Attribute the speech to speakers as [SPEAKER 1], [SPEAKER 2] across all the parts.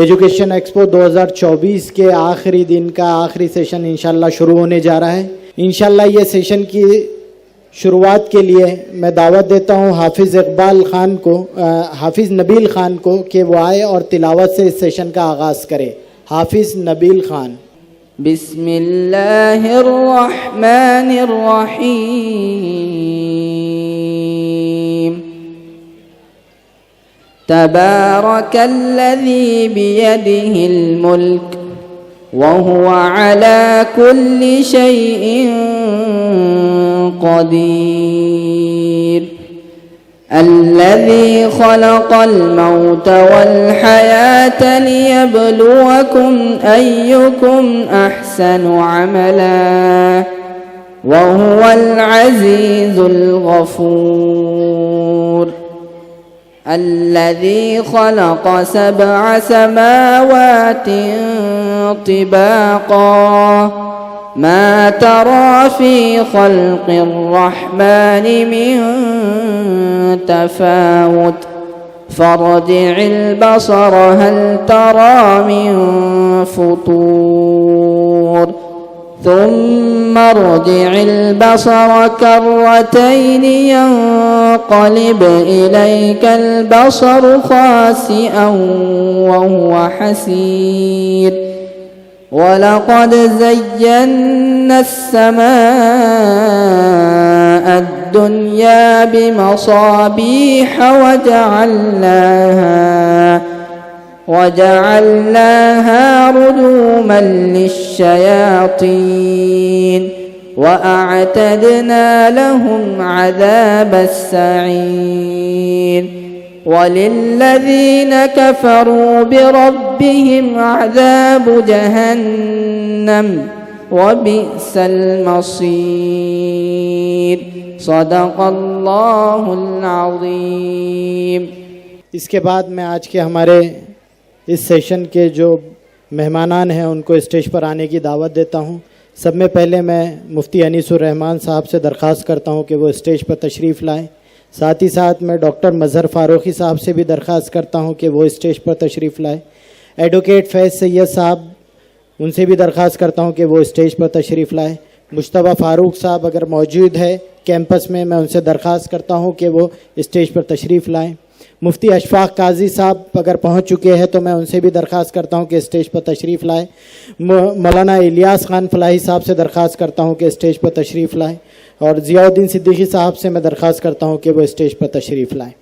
[SPEAKER 1] Education expo 2024 کے آخری دن کا آخری سیشن انشاءاللہ شروع ہونے جا رہا ہے. انشاءاللہ یہ سیشن کی شروعات کے لیے میں دعوت دیتا ہوں حافظ نبیل خان کو کہ وہ آئے اور تلاوت سے اس سیشن کا آغاز کرے. حافظ نبیل خان.
[SPEAKER 2] بسم اللہ الرحمن الرحیم. تبارک الذی بیدہ الملک وهو على كل شيء قدير. الذي خلق الموت والحياة ليبلوكم أيكم أحسن عملا وهو العزيز الغفور. الذي خلق 7 سماوات طباقا ما ترى في خلق الرحمن من تفاوت فارجع البصر هل ترى من فطور ثم ارجع البصر كرتين ينقلب إليك البصر خاسئا وهو حسير. ولقد زينا السماء الدنيا بمصابيح وجعلناها رجوما للشياطين وأعتدنا لهم عذاب السعير. وللذين كفروا بربهم عذاب جهنم وبئس المصير. صدق اللہ العظیم.
[SPEAKER 1] اس کے بعد میں آج کے ہمارے اس سیشن کے جو مہمانان ہیں ان کو اسٹیج پر آنے کی دعوت دیتا ہوں. سب میں پہلے میں مفتی انیس الرحمان صاحب سے درخواست کرتا ہوں کہ وہ اسٹیج پر تشریف لائیں. ساتھ ہی ساتھ میں ڈاکٹر مظہر فاروقی صاحب سے بھی درخواست کرتا ہوں کہ وہ اسٹیج پر تشریف لائیں. ایڈوکیٹ فیض سید صاحب ان سے بھی درخواست کرتا ہوں کہ وہ اسٹیج پر تشریف لائیں. مجتبیٰ فاروق صاحب اگر موجود ہے کیمپس میں ان سے درخواست کرتا ہوں کہ وہ اسٹیج پر تشریف لائیں. مفتی اشفاق قاضی صاحب اگر پہنچ چکے ہیں تو میں ان سے بھی درخواست کرتا ہوں کہ اسٹیج پر تشریف لائیں. مولانا الیاس خان فلاحی صاحب سے درخواست کرتا ہوں کہ اسٹیج پر تشریف لائیں. اور ضیاء الدین صدیقی صاحب سے میں درخواست کرتا ہوں کہ وہ اسٹیج پر تشریف لائیں.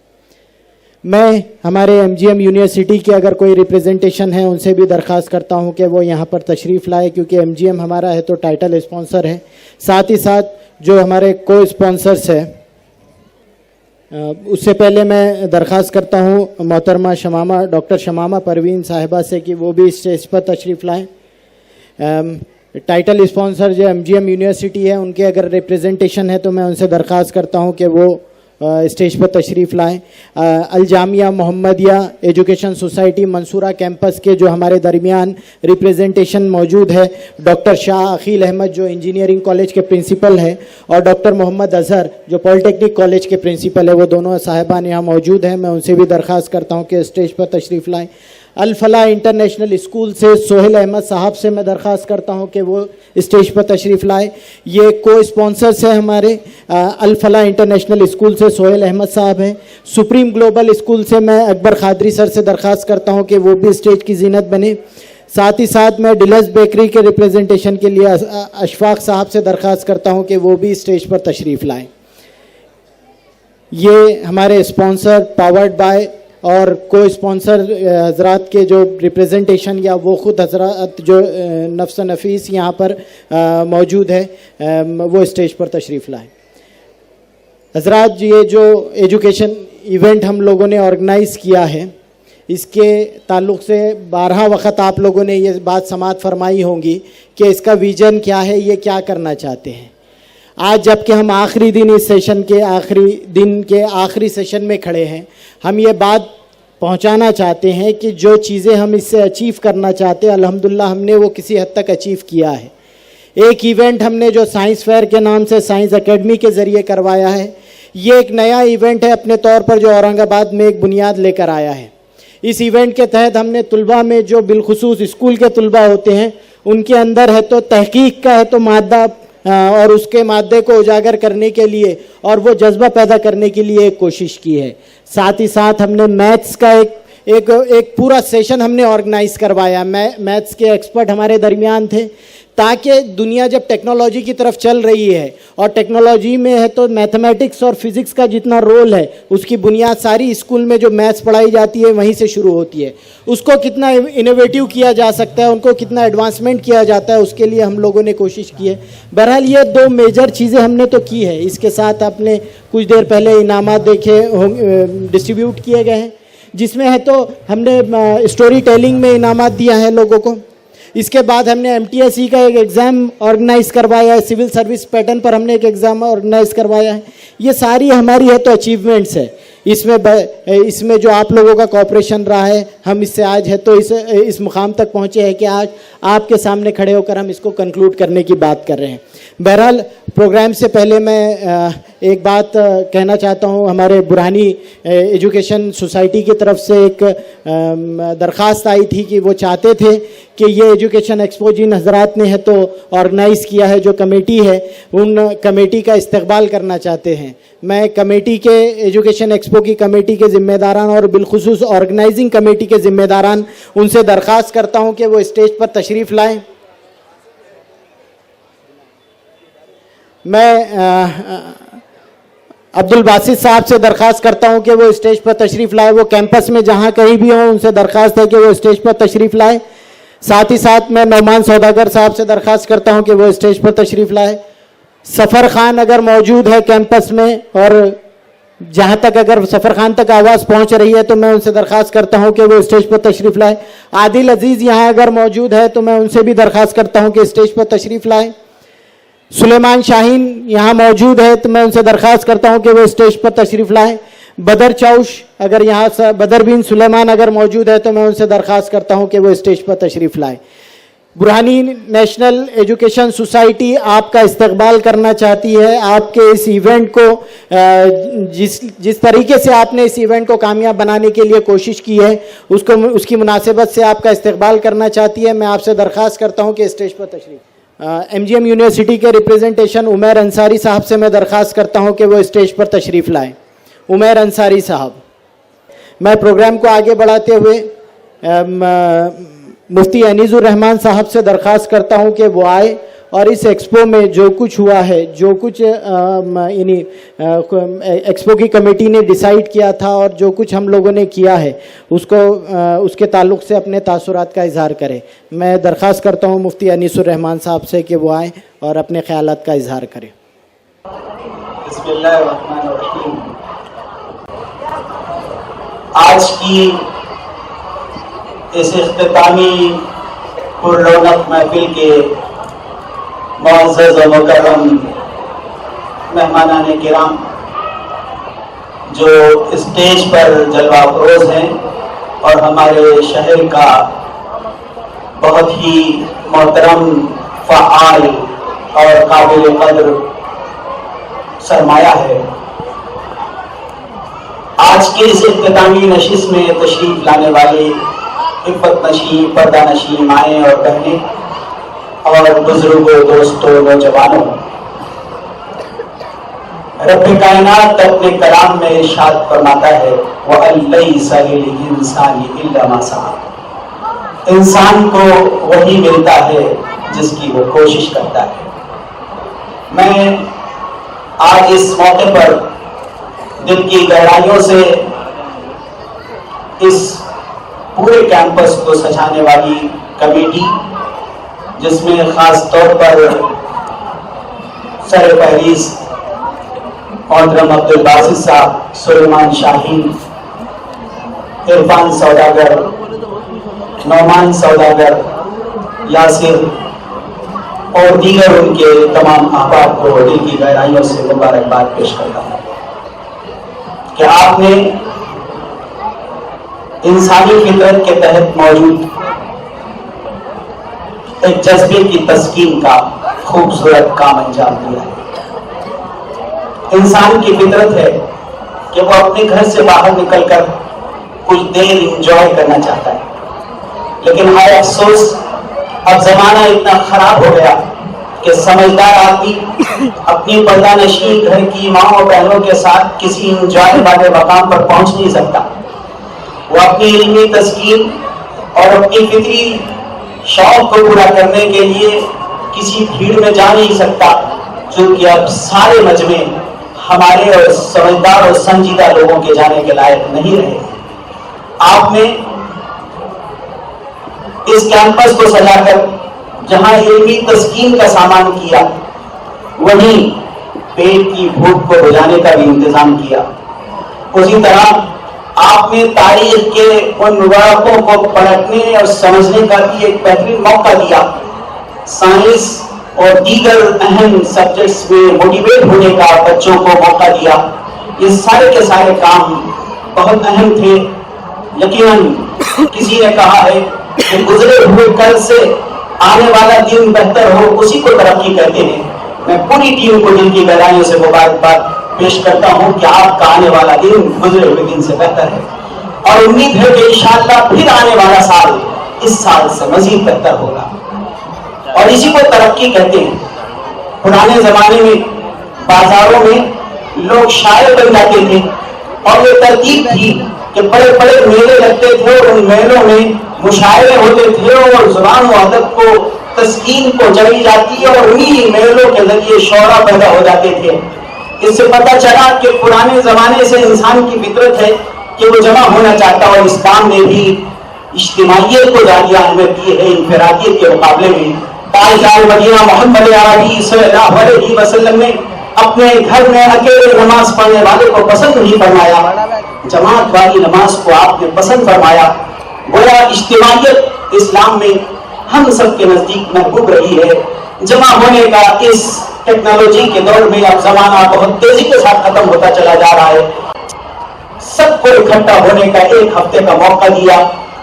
[SPEAKER 1] میں ہمارے MGM یونیورسٹی کے اگر کوئی ریپریزنٹیشن ہے ان سے بھی درخواست کرتا ہوں کہ وہ یہاں پر تشریف لائے کیونکہ MGM ہمارا ہے تو ٹائٹل اسپانسر ہے. ساتھ ہی ساتھ جو ہمارے کو اسپانسرس ہیں اس سے پہلے میں درخواست کرتا ہوں محترمہ ڈاکٹر شمامہ پروین صاحبہ سے کہ وہ بھی اسٹیج پر تشریف لائیں. ٹائٹل اسپانسر جو MGM یونیورسٹی ہے ان کے اگر ریپریزنٹیشن ہے تو میں ان سے درخواست کرتا ہوں کہ وہ اسٹیج پر تشریف لائیں. الجامعہ محمدیہ ایجوکیشن سوسائٹی منصورہ کیمپس کے جو ہمارے درمیان ریپریزنٹیشن موجود ہے ڈاکٹر شاہ عقیل احمد جو انجینئرنگ کالج کے پرنسپل ہیں اور ڈاکٹر محمد اظہر جو پالیٹیکنک کالج کے پرنسپل ہیں وہ دونوں صاحبان یہاں موجود ہیں. میں ان سے بھی درخواست کرتا ہوں کہ اسٹیج پر تشریف لائیں. الفلاح انٹرنیشنل اسکول سے سہیل احمد صاحب سے میں درخواست کرتا ہوں کہ وہ اسٹیج پر تشریف لائے. یہ کو اسپانسرس ہیں ہمارے. الفلاح انٹرنیشنل اسکول سے سہیل احمد صاحب ہیں. سپریم گلوبل اسکول سے میں اکبر قادری سر سے درخواست کرتا ہوں کہ وہ بھی اسٹیج کی زینت بنے. ساتھ ہی ساتھ میں ڈیلس بیکری کے ریپریزنٹیشن کے لیے اشفاق صاحب سے درخواست کرتا ہوں کہ وہ بھی اسٹیج پر تشریف لائیں. یہ ہمارے اسپانسر پاورڈ بائی اور کو اسپانسر حضرات کے جو ریپریزنٹیشن یا وہ خود حضرات جو نفس نفیس یہاں پر موجود ہے وہ اسٹیج پر تشریف لائیں. حضرات یہ جو ایجوکیشن ایونٹ ہم لوگوں نے آرگنائز کیا ہے اس کے تعلق سے 12 وقت آپ لوگوں نے یہ بات سماعت فرمائی ہوں گی کہ اس کا ویژن کیا ہے, یہ کیا کرنا چاہتے ہیں. آج جب کہ ہم آخری دن اس سیشن کے آخری سیشن میں کھڑے ہیں, ہم یہ بات پہنچانا چاہتے ہیں کہ جو چیزیں ہم اس سے اچیو کرنا چاہتے ہیں الحمدللہ ہم نے وہ کسی حد تک اچیو کیا ہے. ایک ایونٹ ہم نے جو سائنس فیئر کے نام سے سائنس اکیڈمی کے ذریعے کروایا ہے, یہ ایک نیا ایونٹ ہے اپنے طور پر جو اورنگ آباد میں ایک بنیاد لے کر آیا ہے. اس ایونٹ کے تحت ہم نے طلباء میں جو بالخصوص اسکول کے طلباء ہوتے ہیں ان کے اندر ہے تو تحقیق کا ہے تو مادہ اور اس کے مادے کو اجاگر کرنے کے لیے اور وہ جذبہ پیدا کرنے کے لیے ایک کوشش کی ہے. ساتھ ہی ساتھ ہم نے میتھس کا ایک پورا سیشن ہم نے آرگنائز کروایا. میتھس کے ایکسپرٹ ہمارے درمیان تھے تاکہ دنیا جب ٹیکنالوجی کی طرف چل رہی ہے اور ٹیکنالوجی میں ہے تو میتھمیٹکس اور فزکس کا جتنا رول ہے اس کی بنیاد ساری اسکول میں جو میتھس پڑھائی جاتی ہے وہیں سے شروع ہوتی ہے. اس کو کتنا انوویٹیو کیا جا سکتا ہے, ان کو کتنا ایڈوانسمنٹ کیا جاتا ہے, اس کے لیے ہم لوگوں نے کوشش کی ہے. بہرحال یہ دو میجر چیزیں ہم نے تو کی ہے. اس کے ساتھ آپ نے کچھ دیر پہلے انعامات دیکھے ڈسٹریبیوٹ کیے گئے ہیں جس میں ہے تو ہم نے اسٹوری ٹیلنگ میں انعامات دیا ہے لوگوں کو. اس کے بعد ہم نے MTSE کا ایک ایگزام آرگنائز کروایا ہے, سول سروس پیٹرن پر ہم نے ایک ایگزام آرگنائز کروایا ہے. یہ ساری ہماری ہے تو اچیومنٹس ہے. اس میں جو آپ لوگوں کا کوآپریشن رہا ہے ہم اس سے آج ہے تو اس مقام تک پہنچے ہیں کہ آج آپ کے سامنے کھڑے ہو کر ہم اس کو کنکلوڈ کرنے کی بات کر رہے ہیں. بہرحال پروگرام سے پہلے میں ایک بات کہنا چاہتا ہوں. ہمارے برہانی ایجوکیشن سوسائٹی کی طرف سے ایک درخواست آئی تھی کہ وہ چاہتے تھے کہ یہ ایجوکیشن ایکسپو جن حضرات نے ہے تو آرگنائز کیا ہے, جو کمیٹی ہے ان کمیٹی کا استقبال کرنا چاہتے ہیں. میں کمیٹی کے ایجوکیشن ایکسپو کی کمیٹی کے ذمہ داران اور بالخصوص آرگنائزنگ کمیٹی کے ذمہ داران ان سے درخواست کرتا ہوں کہ وہ اسٹیج پر تشریف لائیں. میں عبد الباسط صاحب سے درخواست کرتا ہوں کہ وہ اسٹیج پر تشریف لائے. وہ کیمپس میں جہاں کہیں بھی ہوں ان سے درخواست ہے کہ وہ اسٹیج پر تشریف لائے. ساتھ ہی ساتھ میں نعمان سوداگر صاحب سے درخواست کرتا ہوں کہ وہ اسٹیج پر تشریف لائے. سفر خان اگر موجود ہے کیمپس میں اور جہاں تک اگر سفر خان تک آواز پہنچ رہی ہے تو میں ان سے درخواست کرتا ہوں کہ وہ اسٹیج پر تشریف لائے. عادل عزیز یہاں اگر موجود ہے تو میں ان سے بھی درخواست کرتا ہوں کہ اسٹیج پر تشریف لائیں. سلیمان شاہین یہاں موجود ہے تو میں ان سے درخواست کرتا ہوں کہ وہ اسٹیج پر تشریف لائیں. بدر چوش اگر یہاں بدر بن سلیمان اگر موجود ہے تو میں ان سے درخواست کرتا ہوں کہ وہ اسٹیج پر تشریف لائیں. برہانی نیشنل ایجوکیشن سوسائٹی آپ کا استقبال کرنا چاہتی ہے. آپ کے اس ایونٹ کو جس طریقے سے آپ نے اس ایونٹ کو کامیاب بنانے کے لیے کوشش کی ہے اس کی مناسبت سے آپ کا استقبال کرنا چاہتی ہے. میں آپ سے درخواست کرتا ہوں کہ اسٹیج پر تشریف. MGM یونیورسٹی کے ریپریزنٹیشن عمیر انصاری صاحب سے میں درخواست کرتا ہوں کہ وہ اسٹیج پر تشریف لائیں. عمیر انصاری صاحب. میں پروگرام کو آگے بڑھاتے ہوئے مفتی انیس الرحمان صاحب سے درخواست کرتا ہوں کہ وہ آئے اور اس ایکسپو میں جو کچھ ہوا ہے, جو کچھ یعنی ایکسپو کی کمیٹی نے ڈیسائیڈ کیا تھا اور جو کچھ ہم لوگوں نے کیا ہے اس کے تعلق سے اپنے تاثرات کا اظہار کرے. میں درخواست کرتا ہوں مفتی انیس الرحمان صاحب سے کہ وہ آئیں اور اپنے خیالات کا اظہار کریں.
[SPEAKER 3] بسم اللہ الرحمن الرحیم. آج کی اس اختتامی پر رونق محفل کے معزز و مکرم مہمانان کرام جو اسٹیج پر جلوہ افروز ہیں اور ہمارے شہر کا بہت ہی محترم, فعال اور قابل قدر سرمایہ ہے. آج کے اس اختتامی نشست میں تشریف لانے والے عفت نشین, پردہ نشین مائیں اور بہنیں اور بزرگوں, دوستوں, نوجوانوں, رب کائنات اپنے کلام میں ارشاد فرماتا ہے وَأَن لَيْسَ لِلْإِنسَانِ إِلَّا مَا سَعَىٰ. انسان کو وہی ملتا ہے جس کی وہ کوشش کرتا ہے. میں آج اس موقع پر دل کی گہرائیوں سے اس پورے کیمپس کو سجانے والی کمیٹی, جس میں خاص طور پر سر فہرست محترم عبد الباسط صاحب, سلیمان شاہین, عرفان سوداگر, نعمان سوداگر, یاسر اور دیگر ان کے تمام احباب کو دل کی گہرائیوں سے مبارکباد پیش کرتا ہوں کہ آپ نے انسانی فطرت کے تحت موجود ایک جذبے کی تسکین کا خوبصورت کام انجام دیا ہے. انسان کی فطرت ہے کہ وہ اپنے گھر سے باہر نکل کر کچھ دیر انجوائے کرنا چاہتا ہے. لیکن ہائے افسوس اب زمانہ اتنا خراب ہو گیا کہ سمجھدار آدمی اپنی پردہ نشین گھر کی ماں اور بہنوں کے ساتھ کسی انجوائے والے مقام پر پہنچ نہیں سکتا. وہ اپنی علمی تسکین اور اپنی فطری شوق کو پورا کرنے کے لیے کسی بھیڑ میں جا نہیں سکتا، چونکہ اب سارے مجمع ہمارے اور سمجھدار اور سنجیدہ لوگوں کے جانے کے لائق نہیں رہے. آپ نے اس کیمپس کو سجا کر جہاں علمی تسکین کا سامان کیا، وہیں پیٹ کی بھوک کو بجھانے کا بھی انتظام کیا. اسی طرح آپ نے تاریخ کے ان ورقوں کو پلٹنے اور سمجھنے کا بھی ایک بہترین موقع دیا. سائنس اور دیگر اہم سبجیکٹس میں موٹیویٹ ہونے کا بچوں کو موقع دیا. یہ سارے کے سارے کام بہت اہم تھے. یقیناً کسی نے کہا ہے کہ گزرے ہوئے کل سے آنے والا دن بہتر ہو، اسی کو ترقی کہتے ہیں. میں پوری ٹیم کو دل کی گہرائیوں سے مبارکباد پیش کرتا ہوں کہ آپ کا آنے والا دن گزرے ہوئے دن سے بہتر ہے، اور امید ہے کہ انشاءاللہ پھر آنے والا سال اس سال سے مزید بہتر ہوگا، اور اسی کو ترقی کہتے ہیں. پرانے زمانے میں بازاروں میں لوگ شاعر بن جاتے تھے، اور یہ ترتیب تھی کہ بڑے بڑے میلے لگتے تھے، اور ان میلوں میں مشاعرے ہوتے تھے، اور زبان و ادب کو تسکین کو جڑی جاتی ہے، اور انہی میلوں کے ذریعے شعراء پیدا ہو جاتے تھے. اس سے پتہ چلا کہ پرانے زمانے سے انسان کی فطرت ہے کہ وہ جمع ہونا چاہتا، اور اسلام نے بھی اجتماعیت کو زیادہ اہمیت دی ہے انفرادیت کے مقابلے میں. تاجدار مدینہ محمد عربی صلی اللہ علیہ وسلم نے اپنے گھر میں اکیلے نماز پڑھنے والے کو پسند نہیں فرمایا، جماعت والی نماز کو آپ نے پسند فرمایا. گویا اجتماعیت اسلام میں ہم سب کے نزدیک محبوب رہی ہے. جمع ہونے کا اس ٹیکنالوجی کے دور میں اب زمانہ بہت تیزی کے ساتھ ختم ہوتا چلا جا رہا ہے. سب کو اکٹھا ہونے کا ایک ہفتے کا موقع دیا،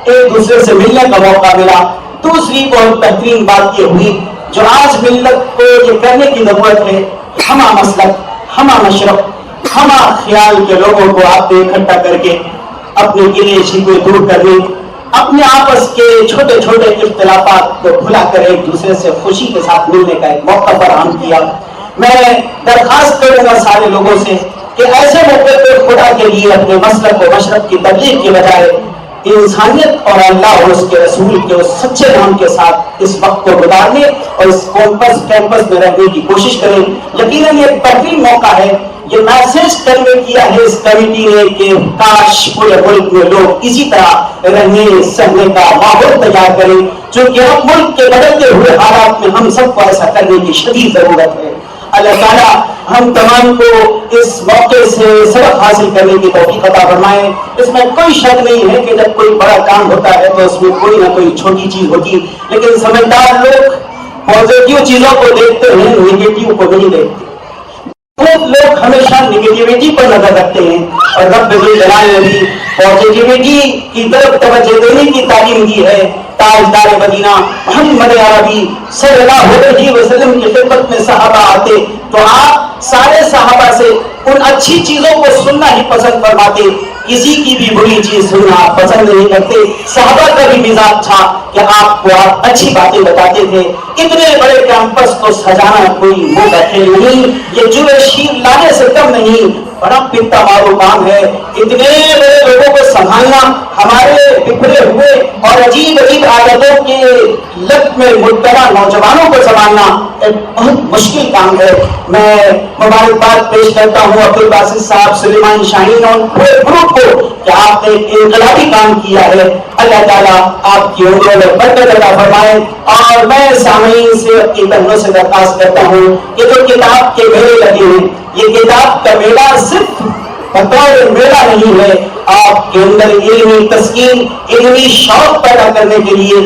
[SPEAKER 3] ایک دوسرے سے ملنے کا موقع ملا. دوسری بہت بہترین بات یہ ہوئی جو آج ملت کو یہ کرنے کی ضرورت ہے، ہمہ مسلک، ہمہ مشرق، ہمہ خیال کے لوگوں کو آپ نے اکٹھا کر کے اپنے گلے شکوے دور کرنے، اپنے آپس کے چھوٹے چھوٹے اختلافات کو بھلا کر ایک دوسرے سے خوشی کے ساتھ ملنے کا ایک موقع فراہم کیا. میں درخواست کروں گا سارے لوگوں سے کہ ایسے موقع پہ خدا کے لیے اپنے مسلک و مشرق کی تبلیغ کے بجائے انسانیت اور اللہ اور اس کے رسول کے اس سچے نام کے ساتھ اس وقت کو گزارنے اور اس کیمپس میں رہنے کی کوشش کریں. یقیناً یہ بہترین موقع ہے. یہ میسج کنوے کیا ہے اس کمیٹی نے کہ کاش پورے ملک میں لوگ اسی طرح رہنے سہنے کا ماحول تیار کریں، چونکہ اب ملک کے بدلتے ہوئے حالات میں ہم سب کو ایسا کرنے کی شدید ضرورت ہے. اللہ تعالیٰ ہم تمام کو اس موقع سے سبق حاصل کرنے کی توفیق عطا فرمائے. اس میں کوئی شک نہیں ہے کہ جب کوئی بڑا کام ہوتا ہے تو اس میں کوئی نہ کوئی چھوٹی چیز ہوتی، لیکن سمجھدار لوگ پازیٹیو چیزوں کو دیکھتے ہیں، نیگیٹو کو نہیں دیکھتے. بہت لوگ ہمیشہ نیگیٹیوٹی پر نظر رکھتے ہیں، اور رب ذوالجلال نے بھی پازیٹیوٹی کی طرف توجہ دینے کی تعلیم دی ہے. تاجدار مدینہ محمد عربی صلی اللہ علیہ وسلم کی خدمت میں صحابہ آتے تو آپ سارے صحابہ سے ان اچھی چیزوں کو سننا ہی پسند فرماتے، کسی کی بھی بری چیز سننا پسند نہیں کرتے. صحابہ کا بھی مزاج تھا کہ آپ کو آپ اچھی باتیں بتاتے تھے. اتنے بڑے کیمپس کو سجانا کوئی منہ بیٹھے نہیں، یہ جوے شیر لانے سے کم نہیں، بڑا پتا مارو کام ہے. اتنے بڑے لوگوں کو سنبھالنا، ہمارے بکھرے ہوئے اور عجیب عجیب عادتوں کے لت میں مبتلا نوجوانوں کو سنبھالنا ایک بہت مشکل کام ہے. میں مبارکباد پیش کرتا ہوں عبدالباسط صاحب، سلیمان شاہین اور پورے گروپ کو کہ آپ نے ایک انقلابی کام کیا ہے. اللہ تعالیٰ آپ کی عمروں میں برکت عطا فرمائے. اور میں سامعین سے اپنی بہنوں سے درخواست کرتا ہوں کہ جو کتاب کے میلے لگے ہیں، یہ کتاب کا میلہ صرف بطور میلہ نہیں ہے، آپ کے اندر علمی تسکین، علمی شوق پیدا کرنے کے لیے،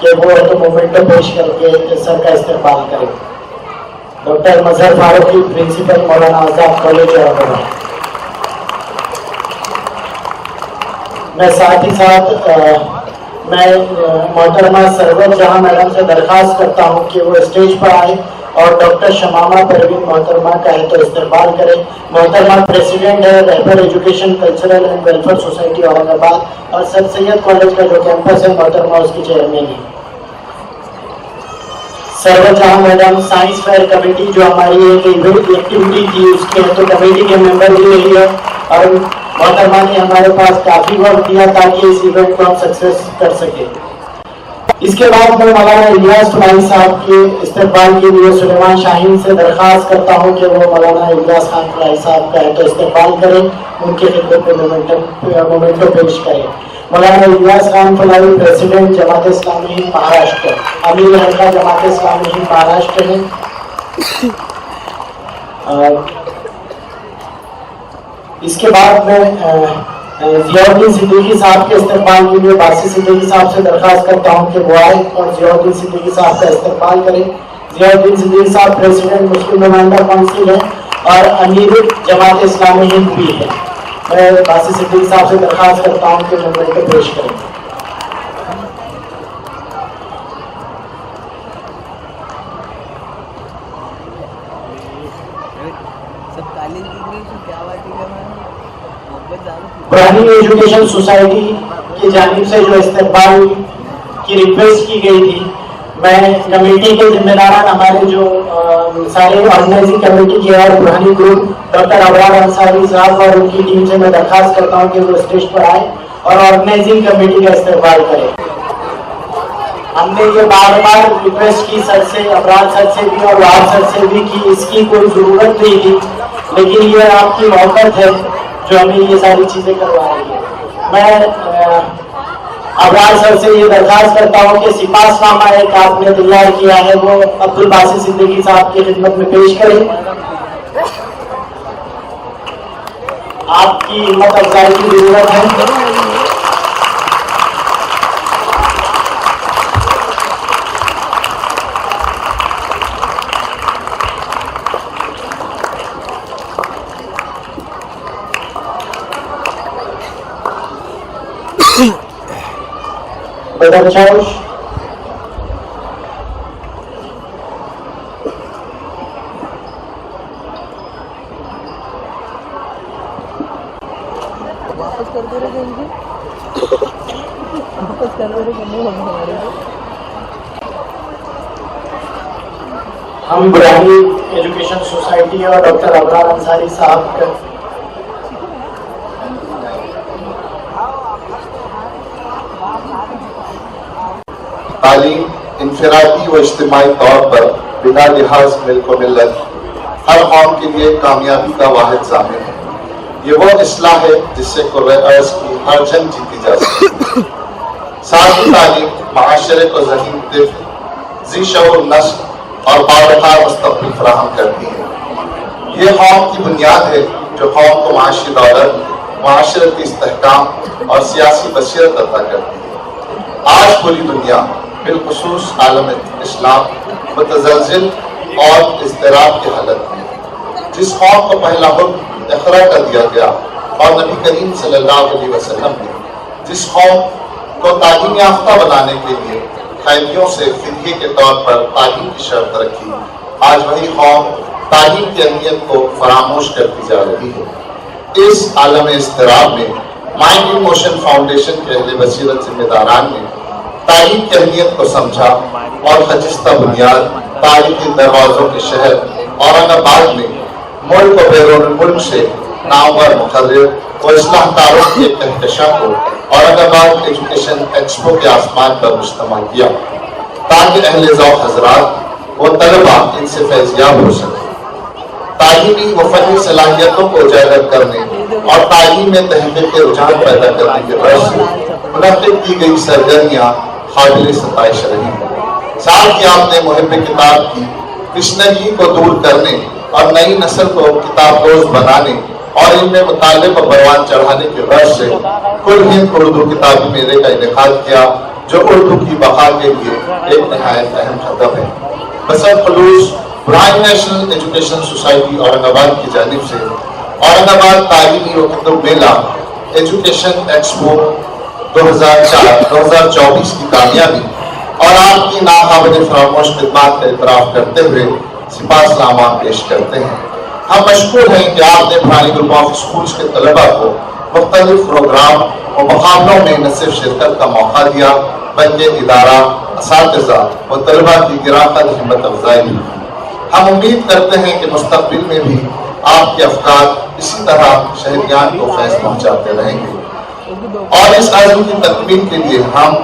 [SPEAKER 1] کہ وہ تو مومنٹو پیش کر کے سر کا استقبال کریں. ڈاکٹر مظہر فاروقی، پرنسپل مولانا آزاد کالج اور میں ساتھ ہی ساتھ میں محترمہ سرور جہاں میڈم سے درخواست کرتا ہوں کہ وہ اسٹیج پر آئے اور ڈاکٹر شمامہ پروین محترمہ کا ہے تو استقبال کریں. محترمہ پریسیڈنٹ ہے Rahbar education cultural and welfare society Aurangabad اور سر سید کالج کا جو کیمپس ہے محترمہ اس کی چیئرمین ہے. سرور جہاں میڈم سائنس فیئر کمیٹی جو ہماری ایک ایکٹیویٹی تھی اس کے تو کمیٹی کے ممبر بھی رہی ہے اور محترمہ نے ہمارے پاس کافی وقت دیا تاکہ اس ایونٹ کو ہم سکسیس کر سکیں. اس کے بعد میں مولانا الیاس فلاحی صاحب کے استقبال کے لیے سلیمان شاہین سے درخواست کرتا ہوں کہ وہ مولانا الیاس خان فلاحی صاحب کا ہے تو استقبال کریں، ان کی خدمت میں مومنٹو پیش کریں. مولانا الیاس خان فلاحی پریسیڈنٹ جماعت اسلامی ہند مہاراشٹر، امیر حلقہ جماعت اسلامی ہند مہاراشٹر ہیں. اس کے بعد میں ضیاء الدین صدیقی صاحب کے استقبال کے لیے باسی صدیقی صاحب سے درخواست کرتا ہوں کہ وہ آئے اور ضیاء الدین صدیقی صاحب کا استقبال کریں. ضیاء الدین صدیقی صاحب پریسیڈنٹ مسلم نمائندہ کونسل ہیں اور امیر جماعت اسلامی ہند بھی ہے. میں باسی صدیقی صاحب سے درخواست کرتا ہوں کہ مومنٹو پیش کریں. برہانی ایجوکیشن سوسائٹی کی جانب سے جو استقبال کی ریکویسٹ کی گئی تھی، میں کمیٹی کے ذمہ داران ہمارے جو سارے آرگنائزنگ کمیٹی کے اور برہانی گروپ ڈاکٹر ابرار انصاری صاحب اور ان کی ٹیم سے میں درخواست کرتا ہوں کہ وہ اسٹیج پر آئے اور آرگنائزنگ کمیٹی کا استقبال کریں. ہم نے یہ بار بار ریکویسٹ کی سر سے، ابرار سر سے بھی اور وہاب سر سے بھی کہ اس کی کوئی ضرورت نہیں تھی، لیکن یہ آپ کی محبت ہے جو ہمیں یہ ساری چیزیں کروا رہی ہے. میں ابرار سر سے یہ درخواست کرتا ہوں کہ سپاس نامہ ایک آپ نے تیار کیا ہے وہ عبدالباسی صدیقی صاحب کی خدمت میں پیش کریں. آپ کی ہمت افزائی کی ضرورت ہے. بدرچاوش
[SPEAKER 2] واپس کر دے رہے ہیں واپس کر دے رہے ہیں.
[SPEAKER 1] ہم برہانی ایجوکیشن سوسائٹی اور ڈاکٹر ابرار انصاری صاحب کا
[SPEAKER 4] تعلیم انفرادی و اجتماعی طور پر بلا لحاظ ملک و ملت ہر قوم کے لیے کامیابی کا واحد ضامن ہے. یہ وہ اصلاح ہے جس سے قرۂ ارض کی ہر جنگ جیتی جا سکتی ہے. ساتھ ہی تعلیم معاشرے کو ذہین طفل، ذی شعور نسل اور باوقار مستقبل فراہم کرتی ہے. یہ قوم کی بنیاد ہے جو قوم کو معاشی دولت، معاشرتی استحکام اور سیاسی بصیرت عطا کرتی ہے. آج پوری دنیا بالخصوص عالم اسلام متزلزل اور اضطراب کی حالت میں. جس قوم کو پہلا حکم اقرا کر دیا گیا اور نبی کریم صلی اللہ علیہ وسلم نے جس قوم کو تعلیم یافتہ بنانے کے لیے قیدیوں سے فدیے کے طور پر تعلیم کی شرط رکھی، آج وہی قوم تعلیم کی اہمیت کو فراموش کرتی جا رہی ہے. اس عالم اضطراب میں مائنڈ ان موشن فاؤنڈیشن کے اہل بصیرت ذمہ داران نے تعلیم کی اہمیت کو سمجھا اور خجستہ بنیاد تاریخی دروازوں کے شہر اورنگ آباد میں ملک و بیرون ملک سے نامور مقرر و اصلاح کاروں کے کہکشاں کو اورنگ آباد ایجوکیشن ایکسپو کے آسمان پر مجتمع کیا تاکہ اہل ذوق حضرات و طلباء ان سے فیضیاب ہو سکے. تعلیمی و فنی صلاحیتوں کو اجاگر کرنے اور تعلیم میں تحقیق کے رجحان پیدا کرنے کے غرض سے منعقد کی گئی سرگرمیاں قابل ستائش رہی. ساتھ ہی آپ نے محب کتاب کی تشنگی کو دور کرنے اور نئی نسل کو کتاب دوز بنانے اور ان میں مطالعے پر پروان چڑھانے کے غرض سے کل ہند اردو کتابی میلے کا انعقاد کیا جو اردو کی بقا کے لیے ایک نہایت اہم قدم ہے۔ بسر خلوص Brian national education society Aurang آباد کی جانب سے اورنگ آباد تعلیمی و کتب میلہ ایجوکیشن ایکسپو 2024 کی کامیابی اور آپ کی ناقابل فراموش خدمات کا اعتراف کرتے ہوئے سپاس نامہ پیش کرتے ہیں۔ ہم مشکور ہیں کہ آپ نے بھرانی گروپ آف اسکولز کے طلبہ کو مختلف پروگرام اور مقابلوں میں نہ صرف شرکت کا موقع دیا بلکہ ادارہ، اساتذہ و طلبہ کی گراں قدر ہمت افزائی بھی کی۔ ہم امید کرتے ہیں کہ مستقبل میں بھی آپ کے افکار اسی طرح شہریان کو فیض پہنچاتے رہیں گے، اور اس عزم کی تکمیل کے لیے ہم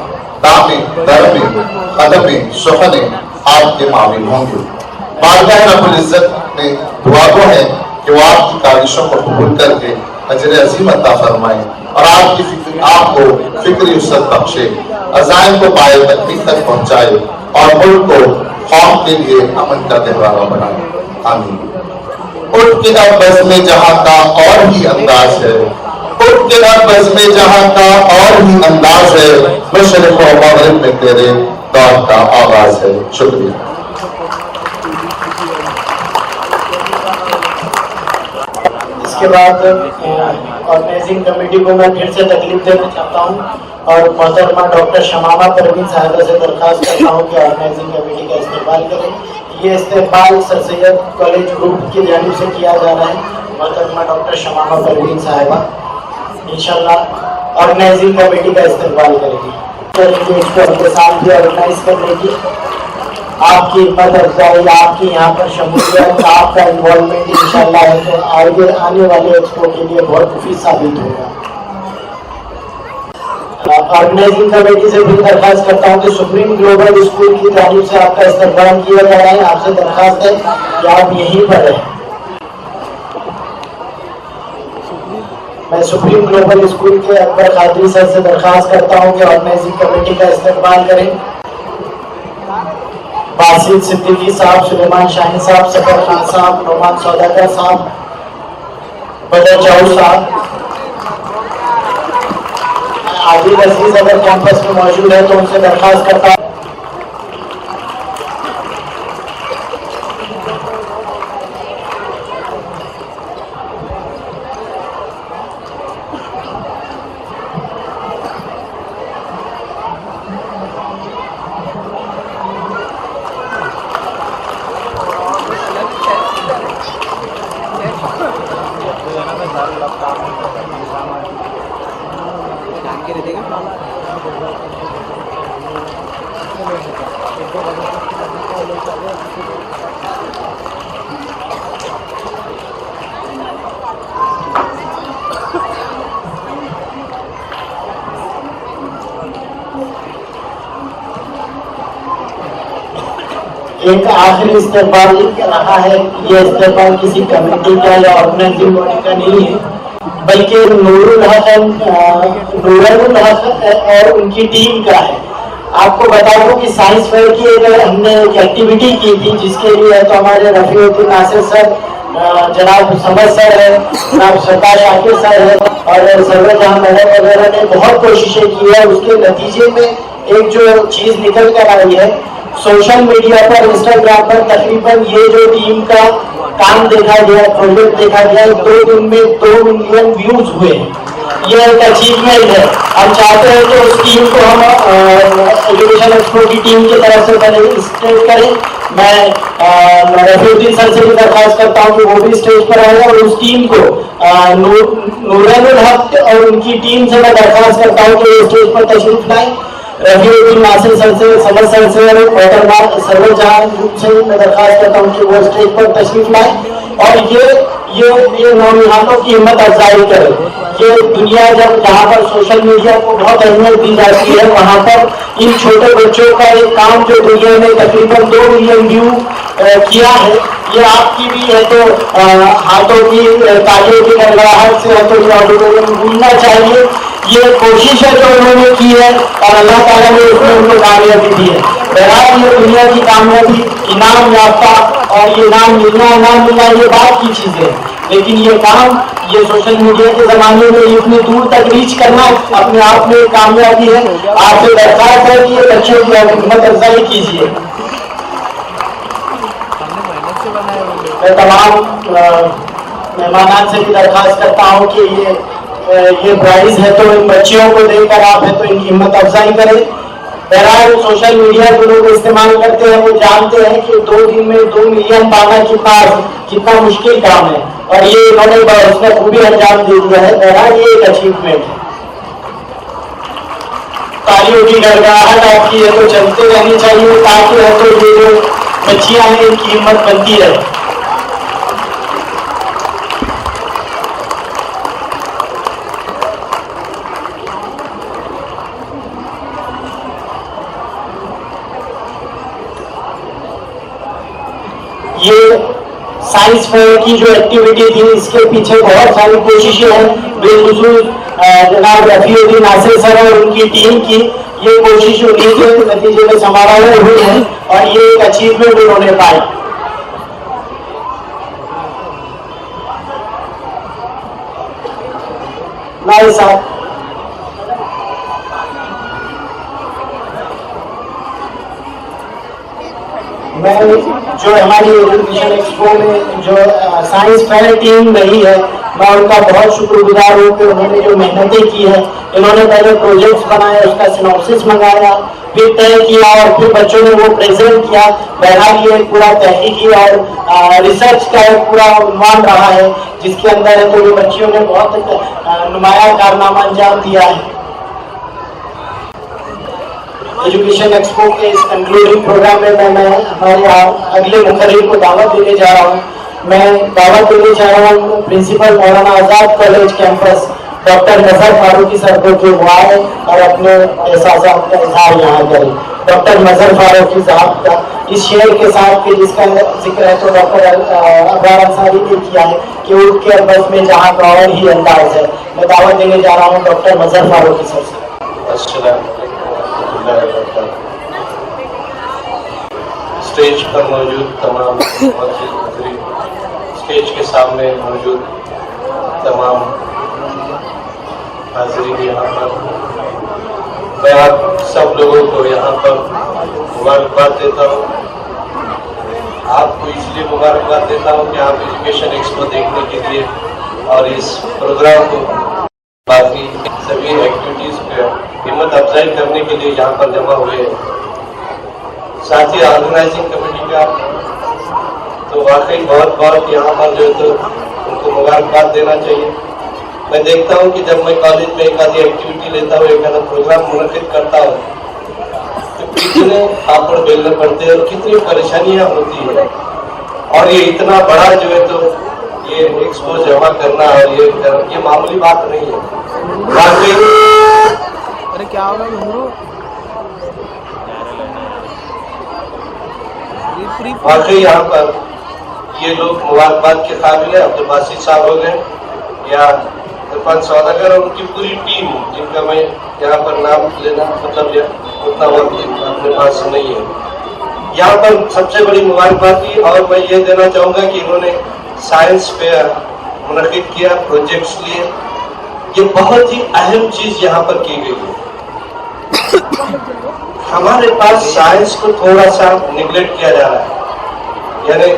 [SPEAKER 4] دامیں درمیں قدمیں سخنیں آپ کے معاون ہوں گے۔ بارگاہ رب العزت میں دعا گو ہے کہ وہ آپ کی کاوشوں کو قبول کر کے اجر عظیم عطا فرمائے اور آپ کو فکری وسعت بخشے، عزائم کو پائے تکمیل تک پہنچائے اور ملک کو قوم کے لیے امن کا گہوارہ بنائے۔ آمین۔ اٹھ کے اب بزم جہاں کا اور بھی انداز ہے، اٹھ کے اب بزم جہاں کا اور بھی انداز ہے، مشرق و مغرب میں تیرے دور کا آغاز ہے۔ شکریہ۔
[SPEAKER 1] اس کے بعد آرگنائزنگ کمیٹی کو میں پھر سے تکلیف دینا چاہتا ہوں اور محترمہ ڈاکٹر شمامہ پروین صاحبہ سے درخواست کرتا ہوں کہ آرگنائزنگ کمیٹی کا استقبال کریں۔ یہ استقبال سر سید کالج گروپ کی جانب سے کیا جا رہا ہے۔ محترمہ ڈاکٹر شمامہ پروین صاحبہ انشاءاللہ آرگنائزنگ کمیٹی کا استقبال کریں گی۔ اس کو اپنے ساتھ بھی آرگنائز کرنے کی آپ کی ہمت افزائی، آپ کی یہاں پر شمولیت، آپ کا انوالومنٹ انشاءاللہ ہے تو آگے آنے والے ایکسپو کے لیے بہت مفید ثابت ہوگا۔ آرگنائزنگ کمیٹی سے بھی درخواست کرتا ہوں کہ سپریم گلوبل اسکول کی جانب سے آپ کا استقبال کیا جا رہا ہے۔ آپ سے درخواست ہے کہ آپ یہیں پر رہیں۔ میں سپریم گلوبل اسکول کے اکبر قادری سر سے درخواست کرتا ہوں کہ آرگنائزنگ کمیٹی کا استقبال کریں۔ باسط صدیقی صاحب، سلیمان شاہین صاحب، سفر خان صاحب، نعمان سوداگر صاحب، بدر چاؤ صاحب، عادل عزیز اگر کیمپس میں موجود ہے تو ان سے درخواست کرتا ہوں۔ ایک آخری استقبال رہا ہے۔ یہ استقبال کسی کمیٹی کا یا آرگنائزنگ باڈی کا نہیں ہے بلکہ نور الحق اور ان کی ٹیم کا ہے۔ آپ کو بتا دوں کہ سائنس فیئر کی ہم نے ایک ایکٹیویٹی کی تھی جس کے لیے تو ہمارے رفیع الدین ناصر سر، جناب سمد سر ہے، جناب سرکار شاکر سر ہے اور سرور جہاں میڈم وغیرہ نے بہت کوششیں کی ہے۔ اس کے نتیجے میں ایک جو چیز نکل کر آئی ہے، سوشل میڈیا پر، انسٹاگرام پر تقریباً یہ جو ٹیم کا کام دیکھا گیا، پروجیکٹ دیکھا گیا، 2 دن میں 2 ملین ویوز ہوئے ہیں۔ یہ ایک اچیومنٹ ہے۔ ہم چاہتے ہیں کہ اس ٹیم کو ہم ایجوکیشن ایکسپو کی ٹیم کی طرف سے پہلے اسٹیج کریں۔ میں رفیع الدین سر سے بھی درخواست کرتا ہوں کہ وہ بھی اسٹیج پر آئے اور اس ٹیم کو نورین الحق اور ان کی ٹیم سے میں درخواست کرتا ہوں کہ وہ اسٹیج پر تشریف لائیں۔ رفیع الدین ناصر سر سے، سمد سر سے اور سرور جہاں سے میں درخواست کرتا ہوں کہ وہ اسٹیج پر تشریف لائیں اور یہ نونہالوں کی ہمت افزائی کرے۔ یہ دنیا جہاں پر سوشل میڈیا کو بہت اہمیت دی جاتی ہے، وہاں پر ان چھوٹے بچوں کا ایک کام جو دنیا میں تقریباً 2 ملین ویو کیا ہے، یہ آپ کی بھی ہے تو ہاتھوں کی تالیوں کی گڑگڑاہٹ سے ہے تو یہ آڈیٹوریم گونجنا چاہیے۔ یہ کوشش ہے جو انہوں نے کی ہے اور اللہ تعالیٰ نے اس میں ان کو کامیابی دی ہے۔ بہرحال یہ دنیا کی کامیابی، انعام یافتہ اور یہ انعام ملنا یہ بات کی چیز ہے،
[SPEAKER 3] لیکن یہ کام، یہ سوشل میڈیا کے زمانے میں اتنی دور تک ریچ کرنا اپنے آپ میں ایک کامیابی ہے. آپ سے درخواست ہے کہ یہ بچوں کی حکمت افزائی کیجیے. میں تمام مہمانان سے بھی درخواست کرتا ہوں کہ یہ پرائز ہے تو ان بچیوں کو دے کر آپ ہے تو ان کی ہمت افزائی کریں. بہرحال سوشل میڈیا جو لوگ استعمال کرتے ہیں وہ جانتے ہیں کہ 2 دن میں 2 ملین پانا کتنا مشکل کام ہے، اور یہ انہوں نے اس میں خوبی انجام دے دیا ہے. بہرحال یہ ایک اچیومنٹ ہے. تالیوں کی گڑگڑاہٹ آپ کی ہے تو چلتے رہنی چاہیے تاکہ ہے تو یہ جو بچیاں ہیں ان کی ہمت بنتی رہے. یہ سائنس فیئر کی جو ایکٹیویٹی تھی اس کے پیچھے بہت ساری کوششیں ہیں، بالخصوص جناب رفیع الدین ناصر سر اور ان کی ٹیم کی یہ کوشش انہیں کے نتیجے میں سنبھالا ہوئی ہے اور یہ ایک اچیومنٹ انہوں نے پائی. نائس صاحب، میں جو ہماری ایجوکیشن ایکسپو میں جو سائنس فیئر ٹیم رہی ہے میں ان کا بہت شکر گزار ہوں کہ انہوں نے جو محنتیں کی ہے. انہوں نے پہلے پروجیکٹس بنائے، اس کا سینوپسس منگایا، پھر طے کیا اور پھر بچوں نے وہ پریزنٹ کیا. بہرحال یہ ایک پورا تحقیقی اور ریسرچ کا ایک پورا عنوان رہا ہے جس کے اندر ہے تو یہ بچیوں نے بہت نمایاں کارنامہ انجام دیا ہے. ایجوکیشن ایکسپو کے اس کنکلوڈنگ پروگرام میں میں ہمارے اگلے مقرر کو دعوت دینے جا رہا ہوں. میں دعوت دینے جا رہا ہوں principal Maulana Azad college campus doctor مظہر فاروقی صاحب کو کہ وہ آئے اور اپنے احساسات کا اظہار یہاں کریں. ڈاکٹر مظہر فاروقی صاحب کا اس شعر کے ساتھ کہ جس کا ذکر ہے تو ڈاکٹر ابرار انصاری نے کیا ہے کہ اٹھ کے بس میں جہاں کا اور ہی انداز ہے. میں دعوت دینے جا رہا ہوں ڈاکٹر مظہر فاروقی صاحب سے.
[SPEAKER 5] اسٹیج پر موجود تمام اسٹیج کے سامنے موجود تمام حاضرین، یہاں پر میں آپ سب لوگوں کو یہاں پر مبارکباد دیتا ہوں. آپ کو اس لیے مبارکباد دیتا ہوں کہ آپ ایجوکیشن ایکسپو دیکھنے کے لیے اور اس پروگرام کو باقی سبھی ایکٹیویٹیز پہ ہمت افزائی کرنے کے لیے یہاں پر جمع ہوئے ہیں. ساتھ ہی آرگنائزنگ کمیٹی کا تو واقعی بہت بہت یہاں پر جو ہے تو ان کو مبارکباد دینا چاہیے. میں دیکھتا ہوں کہ جب میں کالج میں ایک آدھی ایکٹیویٹی لیتا ہوں، ایک آدھا پروگرام منعقد کرتا ہوں تو کتنے پاپڑ بیلنے پڑتے ہیں اور کتنی پریشانیاں ہوتی ہیں، اور یہ اتنا بڑا جو ہے تو یہ ایکسپو جمع کرنا اور یہ معمولی بات نہیں ہے. واقعی یہاں پر یہ لوگ مبارکباد کے قابل ہیں. عبدالباسط صاحب ہو گئے یا عرفان سوداگر اور ان کی پوری ٹیم جن کا میں یہاں پر نام لینا مطلب اتنا وقت اپنے پاس نہیں ہے. یہاں پر سب سے بڑی مبارکباد کی اور میں یہ دینا چاہوں گا کہ انہوں نے سائنس فیئر منعقد کیا، پروجیکٹس لیے. یہ بہت ہی اہم چیز یہاں پر کی گئی ہے. ہمارے پاس سائنس کو تھوڑا سا نیگلیکٹ کیا جا رہا ہے. یعنی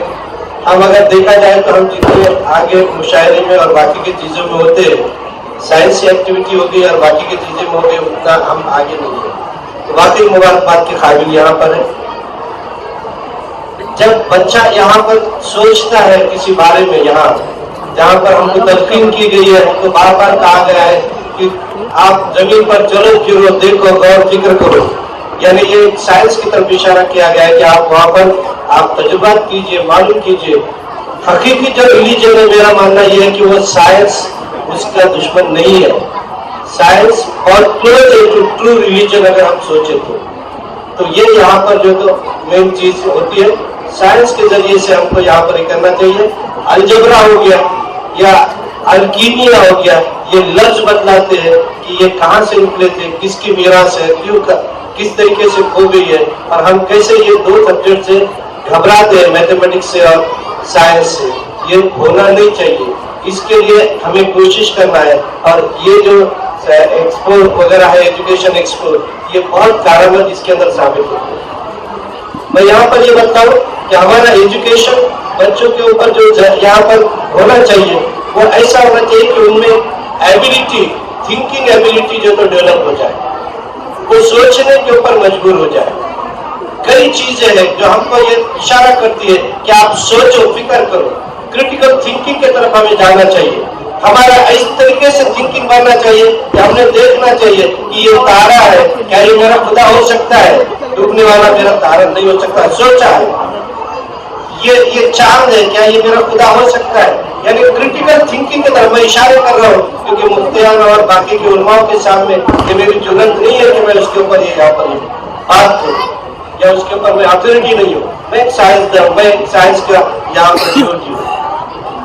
[SPEAKER 5] ہم اگر دیکھا جائے تو ہم جتنے آگے مشاعرے میں اور باقی کی چیزوں میں ہوتے ہیں، سائنس ایکٹیویٹی ہو گئی اور باقی کی چیزیں میں ہو گئی، اتنا ہم آگے نہیں ہیں. تو واقعی مبارکباد کے قابل یہاں پر ہے. جب بچہ یہاں پر سوچتا ہے کسی بارے میں، یہاں جہاں پر ہم کو تلقین کی گئی ہے، ہم کو بار بار کہا گیا ہے کہ آپ زمین پر چلو پھرو، دیکھو، غور فکر کرو. یعنی یہ سائنس کی طرف اشارہ کیا گیا ہے کہ آپ وہاں پر آپ تجربات کیجئے، معلوم کیجئے. حقیقی جو ریلیجن ہے، میرا ماننا یہ ہے کہ وہ سائنس اس کا دشمن نہیں ہے. سائنس اور ٹرو ریلیجن اگر ہم سوچیں تو یہ یہاں پر جو تو مین چیز ہوتی ہے. سائنس کے ذریعے سے ہم کو یہاں پر یہ کرنا چاہیے. الجبرا ہو گیا یا الکیمیا ہو گیا، یہ لفظ بتلاتے ہیں کہ یہ کہاں سے نکلے تھے، کس کی میراث ہے، کس طریقے سے کھو گئی ہے، اور ہم کیسے یہ دو سبجیکٹ سے گھبراتے ہیں، میتھمیٹکس سے اور سائنس سے. یہ ہونا نہیں چاہیے. اس کے لیے ہمیں کوشش کرنا ہے. اور یہ جو ایکسپو وغیرہ ہے، ایجوکیشن ایکسپو، یہ بہت کارآمد اس کے اندر ثابت ہوتی ہے. میں یہاں پر یہ بتاؤں کہ ہمارا ایجوکیشن بچوں کے اوپر جو یہاں پر ہونا چاہیے وہ ایسا ہونا چاہیے کہ ان میں ایبلٹی، تھنکنگ ایبلٹی جو تو ڈیولپ ہو جائے، وہ سوچنے کے اوپر مجبور ہو جائے. کئی چیزیں ہیں جو ہم کو یہ اشارہ کرتی ہے کہ آپ سوچو، فکر کرو. کریٹیکل تھنکنگ کی طرف ہمیں جانا چاہیے. ہمارا اس طریقے سے تھنکنگ بننا چاہیے کہ ہم نے دیکھنا چاہیے کہ یہ تارا ہے، کیا یہ میرا خدا ہو سکتا ہے؟ ڈوبنے والا میرا تارا نہیں ہو سکتا. سوچا ہے یہ چاند ہے، کیا یہ میرا خدا ہو سکتا ہے؟ یعنی کریٹیکل تھنکنگ کی طرف میں اشارے کر رہا ہوں، کیونکہ مفتیان اور باقی کے علماء کے سامنے یہ میری جرات نہیں ہے کہ میں اس کے اوپر یہاں پر بات کروں یا اس کے اوپر میں اتھارٹی نہیں ہوں. میں ایک سائنس کا یہاں پر چھوٹی ہوں.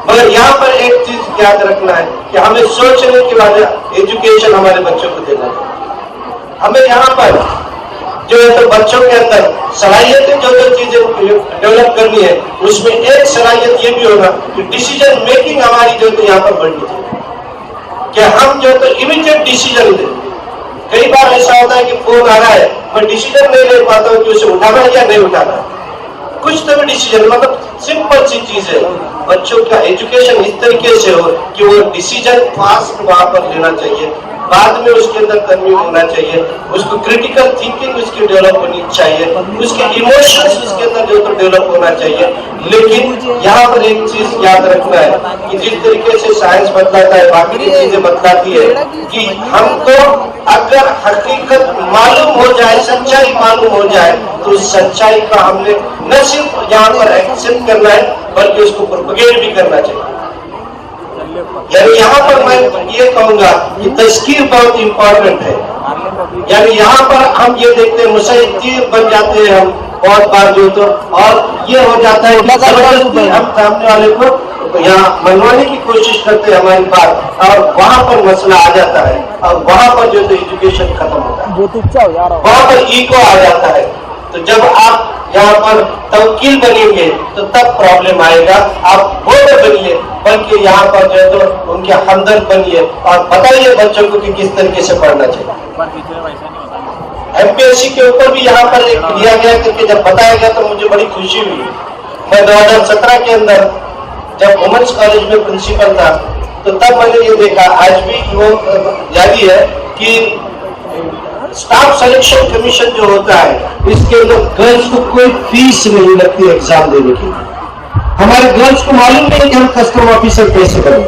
[SPEAKER 5] مگر یہاں پر ایک چیز یاد رکھنا ہے کہ ہمیں سوچنے کی وجہ ایجوکیشن ہمارے بچوں کو دینا ہے. ہمیں یہاں پر جو ہے تو بچوں کے اندر صلاحیتیں جو چیزیں ڈیولپ کرنی ہے، اس میں ایک صلاحیت یہ بھی ہوگا کہ ڈیسیجن میکنگ ہماری جو ہے یہاں پر بڑھنی چاہیے کہ ہم جو ہے تو امیڈیٹ ڈیسیجن دیں. کئی بار ایسا ہوتا ہے کہ فون آ رہا ہے، میں ڈیسیجن نہیں لے پاتا ہوں کہ اسے اٹھانا ہے یا نہیں اٹھانا ہے. کچھ تو بھی ڈیسیجن، مطلب سمپل سی چیز ہے. بچوں کا ایجوکیشن اس طریقے سے ہو کہ وہ ڈیسیجن فاسٹ وہاں پر لینا چاہیے، بعد میں اس کے اندر تنویر ہونا چاہیے، اس کو کریٹیکل تھنکنگ اس کی ڈیولپ ہونی چاہیے، اس کے ایموشنز اس کے اندر جو تو ڈیولپ ہونا چاہیے. لیکن یہاں پر ایک چیز یاد رکھنا ہے کہ جس طریقے سے سائنس بتلاتا ہے، باقی کی چیزیں بتلاتی ہے کہ ہم کو اگر حقیقت معلوم ہو جائے، سچائی معلوم ہو جائے، تو اس سچائی کا ہم نے نہ صرف یہاں پر ایکسپٹ کرنا ہے بلکہ اس کو پروپیگیٹ بھی کرنا چاہیے. یعنی یہاں پر میں یہ کہوں گا کہ تذکیر بہت امپورٹنٹ ہے. یعنی یہاں پر ہم یہ دیکھتے ہیں مسیطر بن جاتے ہیں ہم بہت بار جو تو، اور یہ ہو جاتا ہے کہ زبردستی ہم سامنے والے کو یہاں منوانے کی کوشش کرتے ہیں ہماری بات، اور وہاں پر مسئلہ آ جاتا ہے اور وہاں پر جو تو ایجوکیشن ختم ہوتا ہے، وہاں پر ایگو آ جاتا ہے. تو جب آپ یہاں پر توکیل بنیں گے تو تب پرابلم آئے گا. آپ وہ نہ بنیے بلکہ یہاں پر جو ہے تو ان کے ہمدرد بنیے اور بتائیے بچوں کو کہ کس طریقے سے پڑھنا چاہیے. MPSC کے اوپر بھی یہاں پر ایک لیا گیا کر کے جب بتایا گیا تو مجھے بڑی خوشی ہوئی. میں 2017 کے اندر جب وومنس کالج میں پرنسپل تھا تو تب میں نے یہ دیکھا، آج بھی وہ جاری ہے کہ اسٹاف سلیکشن کمیشن جو ہوتا ہے اس کے اندر گرلز کو کوئی فیس نہیں لگتی ایگزام دینے کی. ہمارے گرلز کو معلوم نہیں کہ ہم کسٹم آفیسر کیسے بنے،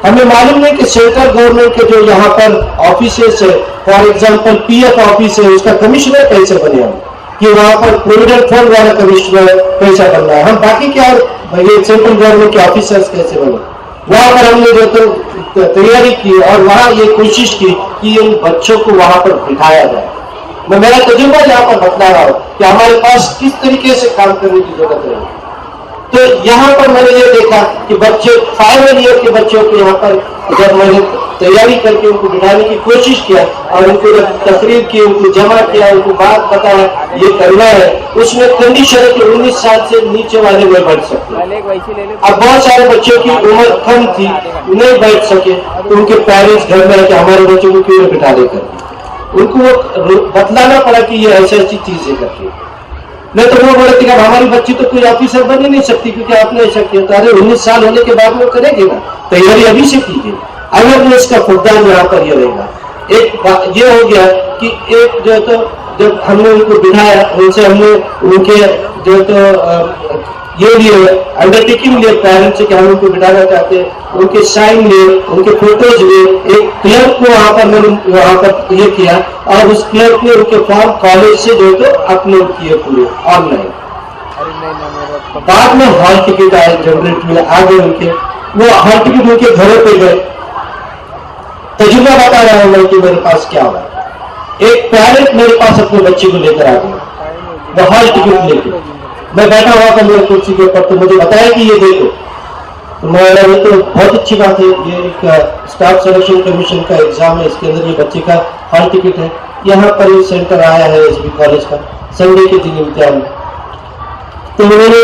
[SPEAKER 5] ہمیں معلوم نہیں کہ سینٹرل گورنمنٹ کے جو یہاں پر آفیسز ہے، فار ایگزامپل PF آفس ہے، اس کا کمشنر کیسے بنے ہم، کہ وہاں پر پروویڈنٹ فنڈ والا کمشنر کیسا بننا ہے، ہم باقی کیا یہ سینٹرل گورنمنٹ کے آفیسرز کیسے بنے. وہاں پر ہم نے جو تو تیاری کی اور وہاں یہ کوشش کی کہ ان بچوں کو وہاں پر بٹھایا جائے. میں میرا تجربہ یہاں پر بتلا رہا ہوں کہ ہمارے پاس کس طریقے سے کام کرنے کی ضرورت ہے. تو یہاں پر میں نے یہ دیکھا کہ بچے فائنل ایئر کے بچوں کو یہاں پر جب میں نے تیاری کر کے ان کو بٹھانے کی کوشش کیا اور ان کو تقریر کی، ان کو جمع کیا، ان کو بات بتایا یہ کرنا ہے، اس میں کنڈیشن ہے کہ 19 سال سے نیچے والے نہیں بیٹھ سکتے. اب بہت سارے بچوں کی عمر کم تھی، نہیں بیٹھ سکے تو ان کے پیرنٹس گھر میں کہ ہمارے بچوں کو کیوں بٹھا دے کر ان کو وہ بتلانا پڑا کہ یہ ایسی ایسی چیزیں کرتی ہے. نہیں تو وہ بولے کہ ہماری بچی تو کوئی آفیسر بن ہی نہیں سکتی کیونکہ آپ نے ایسا کیا. تو ارے 19 سال ہونے کے بعد وہ کرے گی نا، تیاری ابھی سے کیجیے. اگر وہ اس کا فقدان یہاں پر یہ رہے گا. ایک یہ ہو گیا کہ ایک جو ہے تو جب ہم نے ان کو بٹھایا، ان سے ہم نے ان کے جو تو یہ لیے انڈرٹیکنگ لیے پیرنٹس سے کہ ہم ان کو بٹھانا چاہتے ہیں، ان کے سائن لیے، ان کے فوٹوز لیے. ایک کلرک کو وہاں پر میں نے وہاں پر یہ کیا اور اس کلرک نے ان کے فارم کالج سے جو تو اپلوڈ کیے پورے آن لائن. بعد میں ہال ٹکٹ آئے جنریٹ ہوئے، آ گئے ان کے، وہ ہال ٹکٹ ان کے گھروں پہ گئے. تجربہ بتا رہا ہوں میں کہ میرے پاس کیا ہوا. ایک پیرنٹ میرے پاس اپنے بچے کو لے کر آ گیا، وہ ہال ٹکٹ لے کے. میں بیٹھا ہوا تھا میرے کرسی کے اوپر تو مجھے بتایا کہ یہ دیکھو. تو میں یہ تو بہت اچھی بات ہے، یہ ایک اسٹاف سلیکشن کمیشن کا ایگزام ہے، اس کے اندر یہ بچے کا ہال ٹکٹ ہے. یہاں پر یہ سینٹر آیا ہے SB کالج کا، سنڈے کے دن امتحان. تو میں نے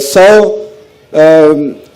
[SPEAKER 6] 100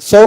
[SPEAKER 6] 100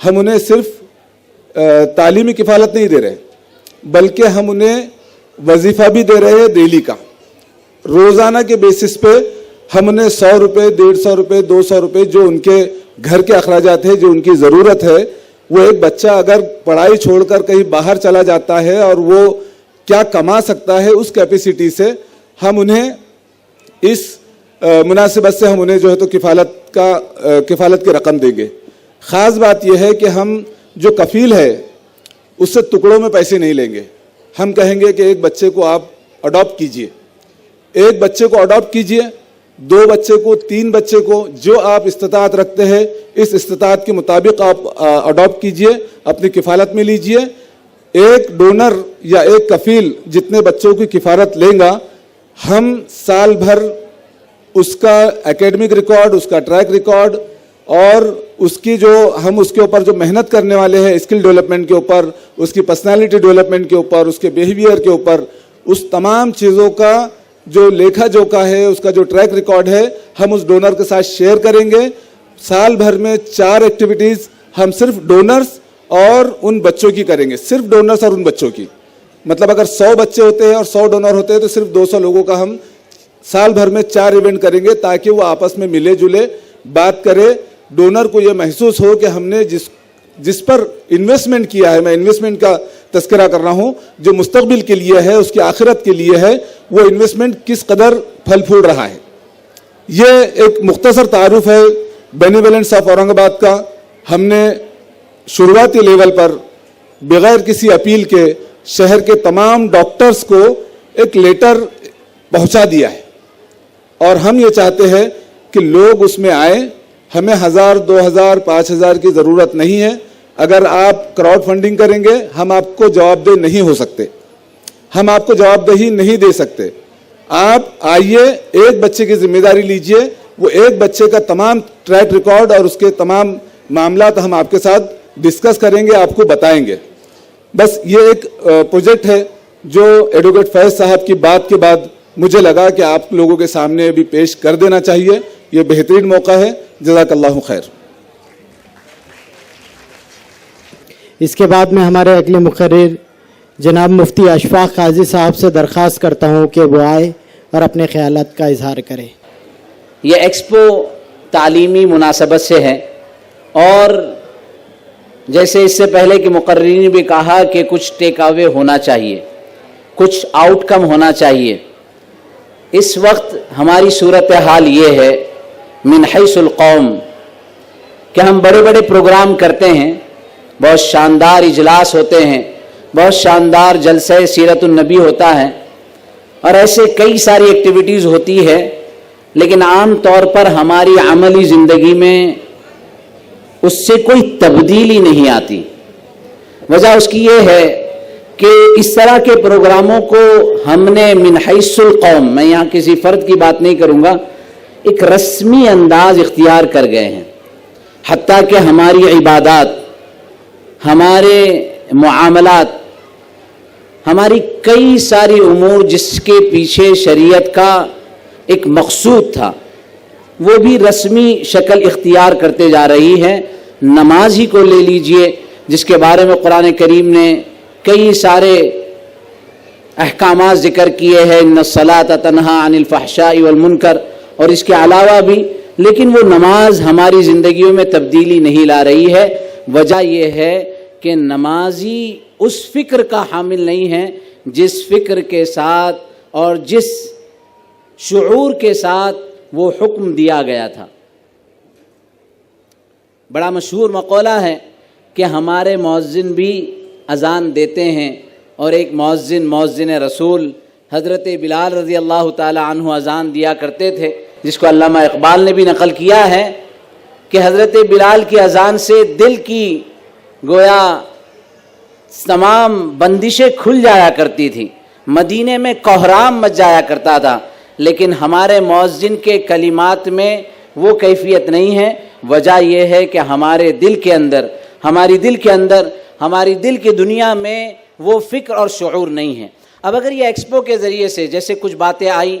[SPEAKER 6] ہم انہیں صرف تعلیمی کفالت نہیں دے رہے بلکہ ہم انہیں وظیفہ بھی دے رہے ہیں ڈیلی کا. روزانہ کے بیسس پہ ہم انہیں 100 روپے 150 روپے 200 روپے جو ان کے گھر کے اخراجات ہیں جو ان کی ضرورت ہے, وہ ایک بچہ اگر پڑھائی چھوڑ کر کہیں باہر چلا جاتا ہے اور وہ کیا کما سکتا ہے اس کیپیسٹی سے ہم انہیں اس مناسبت سے ہم انہیں جو ہے تو کفالت کی رقم دیں گے. خاص بات یہ ہے کہ ہم جو کفیل ہے اس سے ٹکڑوں میں پیسے نہیں لیں گے. ہم کہیں گے کہ ایک بچے کو آپ اڈاپٹ کیجئے, ایک بچے کو اڈاپٹ کیجئے, 2 بچے کو, 3 بچے کو, جو آپ استطاعت رکھتے ہیں اس استطاعت کے مطابق آپ اڈاپٹ کیجئے, اپنی کفالت میں لیجئے. ایک ڈونر یا ایک کفیل جتنے بچوں کی کفالت لیں گا, ہم سال بھر اس کا ایکیڈمک ریکارڈ, اس کا ٹریک ریکارڈ اور اس کی جو ہم اس کے اوپر جو محنت کرنے والے ہیں اسکل ڈیولپمنٹ کے اوپر, اس کی پرسنالٹی ڈیولپمنٹ کے اوپر, اس کے بیہیویئر کے اوپر, اس تمام چیزوں کا جو لیکھا جوکھا ہے, اس کا جو ٹریک ریکارڈ ہے, ہم اس ڈونر کے ساتھ شیئر کریں گے. سال بھر میں 4 ایکٹیویٹیز ہم صرف ڈونرز اور ان بچوں کی کریں گے, صرف ڈونرز اور ان بچوں کی. مطلب اگر 100 بچے ہوتے ہیں اور 100 ڈونر ہوتے ہیں تو صرف 200 لوگوں کا ہم سال بھر میں 4 ایونٹ کریں گے تاکہ وہ آپس میں ملے جلے بات کرے. ڈونر کو یہ محسوس ہو کہ ہم نے جس پر انویسٹمنٹ کیا ہے, میں انویسٹمنٹ کا تذکرہ کر رہا ہوں, جو مستقبل کے لیے ہے, اس کی آخرت کے لیے ہے, وہ انویسٹمنٹ کس قدر پھل پھول رہا ہے. یہ ایک مختصر تعارف ہے بینیولنس آف اورنگ آباد کا. ہم نے شروعاتی لیول پر بغیر کسی اپیل کے شہر کے تمام ڈاکٹرز کو ایک لیٹر پہنچا دیا ہے اور ہم یہ چاہتے ہیں کہ لوگ اس میں آئیں. ہمیں 1000 2000 5000 کی ضرورت نہیں ہے. اگر آپ کراؤڈ فنڈنگ کریں گے ہم آپ کو جواب دہ نہیں ہو سکتے, ہم آپ کو جواب دہی نہیں دے سکتے. آپ آئیے, ایک بچے کی ذمہ داری لیجئے, وہ ایک بچے کا تمام ٹریک ریکارڈ اور اس کے تمام معاملات ہم آپ کے ساتھ ڈسکس کریں گے, آپ کو بتائیں گے. بس یہ ایک پروجیکٹ ہے جو ایڈوکیٹ فیض صاحب کی بات کے بعد مجھے لگا کہ آپ لوگوں کے سامنے بھی پیش کر دینا چاہیے. یہ بہترین موقع ہے. جزاک اللہ خیر.
[SPEAKER 1] اس کے بعد میں ہمارے اگلے مقرر جناب مفتی اشفاق قاضی صاحب سے درخواست کرتا ہوں کہ وہ آئے اور اپنے خیالات کا اظہار کریں.
[SPEAKER 7] یہ ایکسپو تعلیمی مناسبت سے ہے اور جیسے اس سے پہلے کہ مقررین نے بھی کہا کہ کچھ ٹیک اوے ہونا چاہیے, کچھ آؤٹ کم ہونا چاہیے. اس وقت ہماری صورتحال یہ ہے من حیث القوم کہ ہم بڑے بڑے پروگرام کرتے ہیں, بہت شاندار اجلاس ہوتے ہیں, بہت شاندار جلسہ سیرت النبی ہوتا ہے اور ایسے کئی ساری ایکٹیویٹیز ہوتی ہے, لیکن عام طور پر ہماری عملی زندگی میں اس سے کوئی تبدیلی نہیں آتی. وجہ اس کی یہ ہے کہ اس طرح کے پروگراموں کو ہم نے من حیث القوم, میں یہاں کسی فرد کی بات نہیں کروں گا, ایک رسمی انداز اختیار کر گئے ہیں. حتیٰ کہ ہماری عبادات, ہمارے معاملات, ہماری کئی ساری امور جس کے پیچھے شریعت کا ایک مقصود تھا وہ بھی رسمی شکل اختیار کرتے جا رہی ہے. نماز ہی کو لے لیجئے جس کے بارے میں قرآن کریم نے کئی سارے احکامات ذکر کیے ہیں, ان الصلاۃ تنہی عن الفحشاء والمنکر, اور اس کے علاوہ بھی, لیکن وہ نماز ہماری زندگیوں میں تبدیلی نہیں لا رہی ہے. وجہ یہ ہے کہ نمازی اس فکر کا حامل نہیں ہے جس فکر کے ساتھ اور جس شعور کے ساتھ وہ حکم دیا گیا تھا. بڑا مشہور مقولہ ہے کہ ہمارے مؤذن بھی اذان دیتے ہیں اور ایک مؤذن رسول حضرت بلال رضی اللہ تعالی عنہ اذان دیا کرتے تھے, جس کو علامہ اقبال نے بھی نقل کیا ہے کہ حضرت بلال کی اذان سے دل کی گویا تمام بندشیں کھل جایا کرتی تھی, مدینے میں کوہرام مچ جایا کرتا تھا. لیکن ہمارے مؤذن کے کلمات میں وہ کیفیت نہیں ہے. وجہ یہ ہے کہ ہمارے دل کے اندر, ہماری دل کی دنیا میں وہ فکر اور شعور نہیں ہے. اب اگر یہ ایکسپو کے ذریعے سے جیسے کچھ باتیں آئی,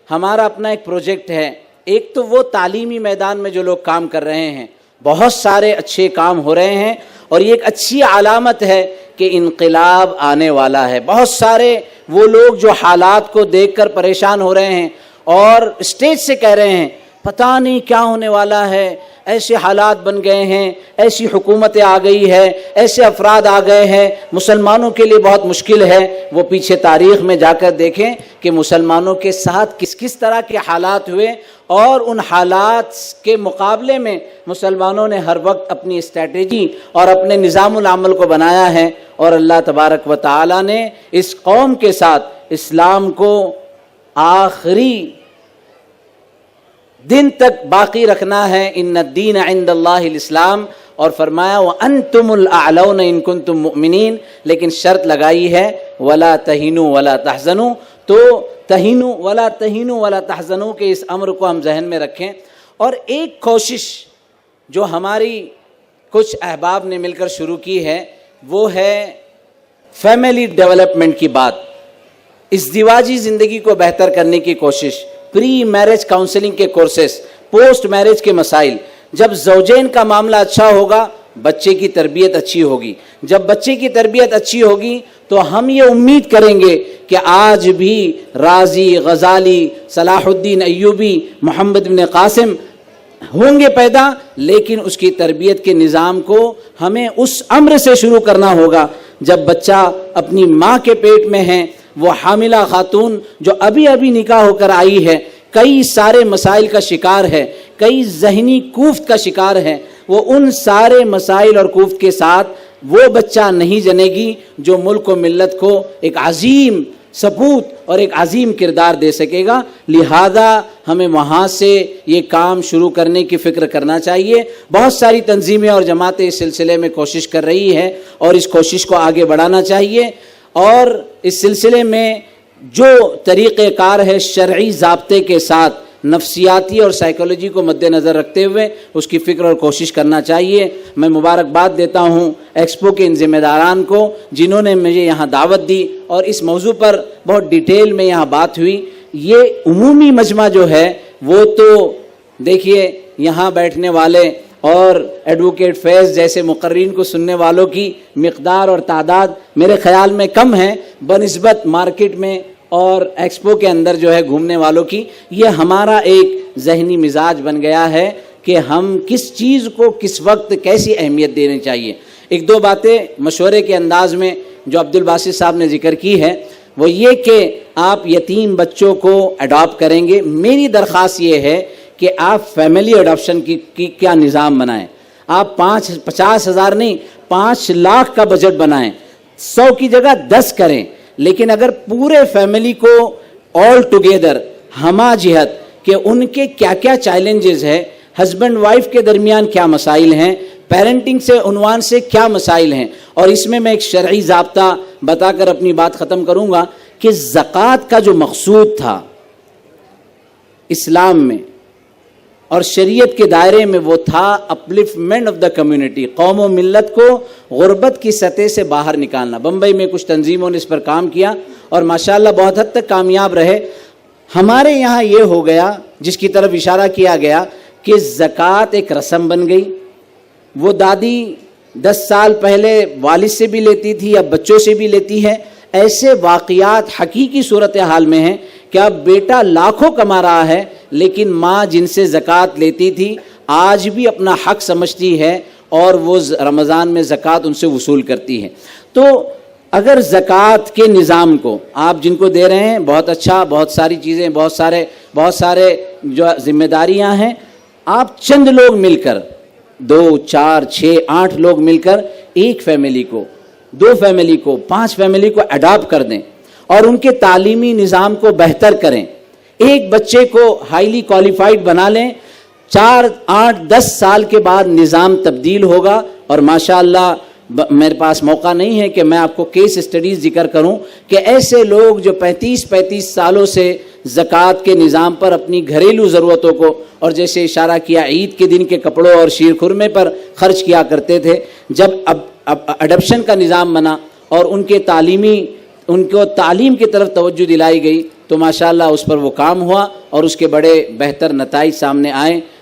[SPEAKER 7] ہمارا اپنا ایک پروجیکٹ ہے. ایک تو وہ تعلیمی میدان میں جو لوگ کام کر رہے ہیں بہت سارے اچھے کام ہو رہے ہیں اور یہ ایک اچھی علامت ہے کہ انقلاب آنے والا ہے. بہت سارے وہ لوگ جو حالات کو دیکھ کر پریشان ہو رہے ہیں اور اسٹیج سے کہہ رہے ہیں پتہ نہیں کیا ہونے والا ہے, ایسے حالات بن گئے ہیں, ایسی حکومتیں آ گئی ہے, ایسے افراد آ گئے ہیں, مسلمانوں کے لیے بہت مشکل ہے. وہ پیچھے تاریخ میں جا کر دیکھیں کہ مسلمانوں کے ساتھ کس کس طرح کے حالات ہوئے اور ان حالات کے مقابلے میں مسلمانوں نے ہر وقت اپنی اسٹریٹجی اور اپنے نظام العمل کو بنایا ہے. اور اللہ تبارک و تعالی نے اس قوم کے ساتھ اسلام کو آخری دن تک باقی رکھنا ہے. ان الدین عند اللہ الاسلام, اور فرمایا وانتم الاعلون ان کنتم مؤمنین, لیکن شرط لگائی ہے ولا تہینوا ولا تحزنوا. تو تہینوا ولا تحزنوا کے اس امر کو ہم ذہن میں رکھیں. اور ایک کوشش جو ہماری کچھ احباب نے مل کر شروع کی ہے وہ ہے فیملی ڈیولپمنٹ کی بات, ازدواجی زندگی کو بہتر کرنے کی کوشش, پری میرج کاؤنسلنگ کے کورسز, پوسٹ میرج کے مسائل. جب زوجین کا معاملہ اچھا ہوگا بچے کی تربیت اچھی ہوگی, جب بچے کی تربیت اچھی ہوگی تو ہم یہ امید کریں گے کہ آج بھی رازی, غزالی, صلاح الدین ایوبی, محمد بن قاسم ہوں گے پیدا, لیکن اس کی تربیت کے نظام کو ہمیں اس امر سے شروع کرنا ہوگا جب بچہ اپنی ماں کے پیٹ میں ہے. وہ حاملہ خاتون جو ابھی ابھی نکاح ہو کر آئی ہے کئی سارے مسائل کا شکار ہے, کئی ذہنی کوفت کا شکار ہے. وہ ان سارے مسائل اور کوفت کے ساتھ وہ بچہ نہیں جنے گی جو ملک و ملت کو ایک عظیم سپوت اور ایک عظیم کردار دے سکے گا. لہذا ہمیں وہاں سے یہ کام شروع کرنے کی فکر کرنا چاہیے. بہت ساری تنظیمیں اور جماعتیں اس سلسلے میں کوشش کر رہی ہیں اور اس کوشش کو آگے بڑھانا چاہیے. اور اس سلسلے میں جو طریقہ کار ہے شرعی ضابطے کے ساتھ نفسیاتی اور سائیکالوجی کو مد نظر رکھتے ہوئے اس کی فکر اور کوشش کرنا چاہیے. میں مبارکباد دیتا ہوں ایکسپو کے ان ذمہ داران کو جنہوں نے مجھے یہاں دعوت دی اور اس موضوع پر بہت ڈیٹیل میں یہاں بات ہوئی. یہ عمومی مجمع جو ہے وہ تو دیکھیے یہاں بیٹھنے والے اور ایڈوکیٹ فیض جیسے مقررین کو سننے والوں کی مقدار اور تعداد میرے خیال میں کم ہے بنسبت مارکیٹ میں اور ایکسپو کے اندر جو ہے گھومنے والوں کی. یہ ہمارا ایک ذہنی مزاج بن گیا ہے کہ ہم کس چیز کو کس وقت کیسی اہمیت دینی چاہیے. ایک دو باتیں مشورے کے انداز میں جو عبد الباسط صاحب نے ذکر کی ہے وہ یہ کہ آپ یتیم بچوں کو اڈاپٹ کریں گے. میری درخواست یہ ہے کہ آپ فیملی اڈاپشن کی کیا نظام بنائیں. آپ 50,000 نہیں 5 لاکھ کا بجٹ بنائیں, 100 کی جگہ 10 کریں, لیکن اگر پورے فیملی کو آل ٹوگیدر ہمہ جہت کہ ان کے کیا کیا چیلنجز ہیں, ہسبینڈ وائف کے درمیان کیا مسائل ہیں, پیرنٹنگ سے عنوان سے کیا مسائل ہیں. اور اس میں ایک شرعی ضابطہ بتا کر اپنی بات ختم کروں گا کہ زکوٰۃ کا جو مقصود تھا اسلام میں اور شریعت کے دائرے میں وہ تھا اپلفمنٹ آف دا کمیونٹی, قوم و ملت کو غربت کی سطح سے باہر نکالنا. بمبئی میں کچھ تنظیموں نے اس پر کام کیا اور ماشاءاللہ بہت حد تک کامیاب رہے. ہمارے یہاں یہ ہو گیا جس کی طرف اشارہ کیا گیا کہ زکوٰۃ ایک رسم بن گئی. وہ دادی 10 سال پہلے والد سے بھی لیتی تھی, اب بچوں سے بھی لیتی ہے. ایسے واقعات حقیقی صورتحال میں ہیں کہ اب بیٹا لاکھوں کما رہا ہے لیکن ماں جن سے زکوٰۃ لیتی تھی آج بھی اپنا حق سمجھتی ہے اور وہ رمضان میں زکوٰۃ ان سے وصول کرتی ہے. تو اگر زکوٰۃ کے نظام کو آپ جن کو دے رہے ہیں بہت اچھا, بہت ساری چیزیں, بہت سارے جو ذمہ داریاں ہیں, آپ چند لوگ مل کر 2, 4, 6, 8 لوگ مل کر ایک فیملی کو, 2 فیملی کو, 5 فیملی کو اڈاپٹ کر دیں اور ان کے تعلیمی نظام کو بہتر کریں. ایک بچے کو ہائیلی کوالیفائڈ بنا لیں, 4, 8, 10 سال کے بعد نظام تبدیل ہوگا. اور ماشاءاللہ میرے پاس موقع نہیں ہے کہ میں آپ کو کیس اسٹڈیز ذکر کروں کہ ایسے لوگ جو 35 سالوں سے زکوٰۃ کے نظام پر اپنی گھریلو ضرورتوں کو اور جیسے اشارہ کیا عید کے دن کے کپڑوں اور شیر خرمے پر خرچ کیا کرتے تھے, جب اب اڈپشن کا نظام بنا اور ان کو تعلیم کی طرف توجہ دلائی گئی تو ماشاءاللہ اس پر وہ کام ہوا اور اس کے بڑے بہتر نتائج سامنے آئے.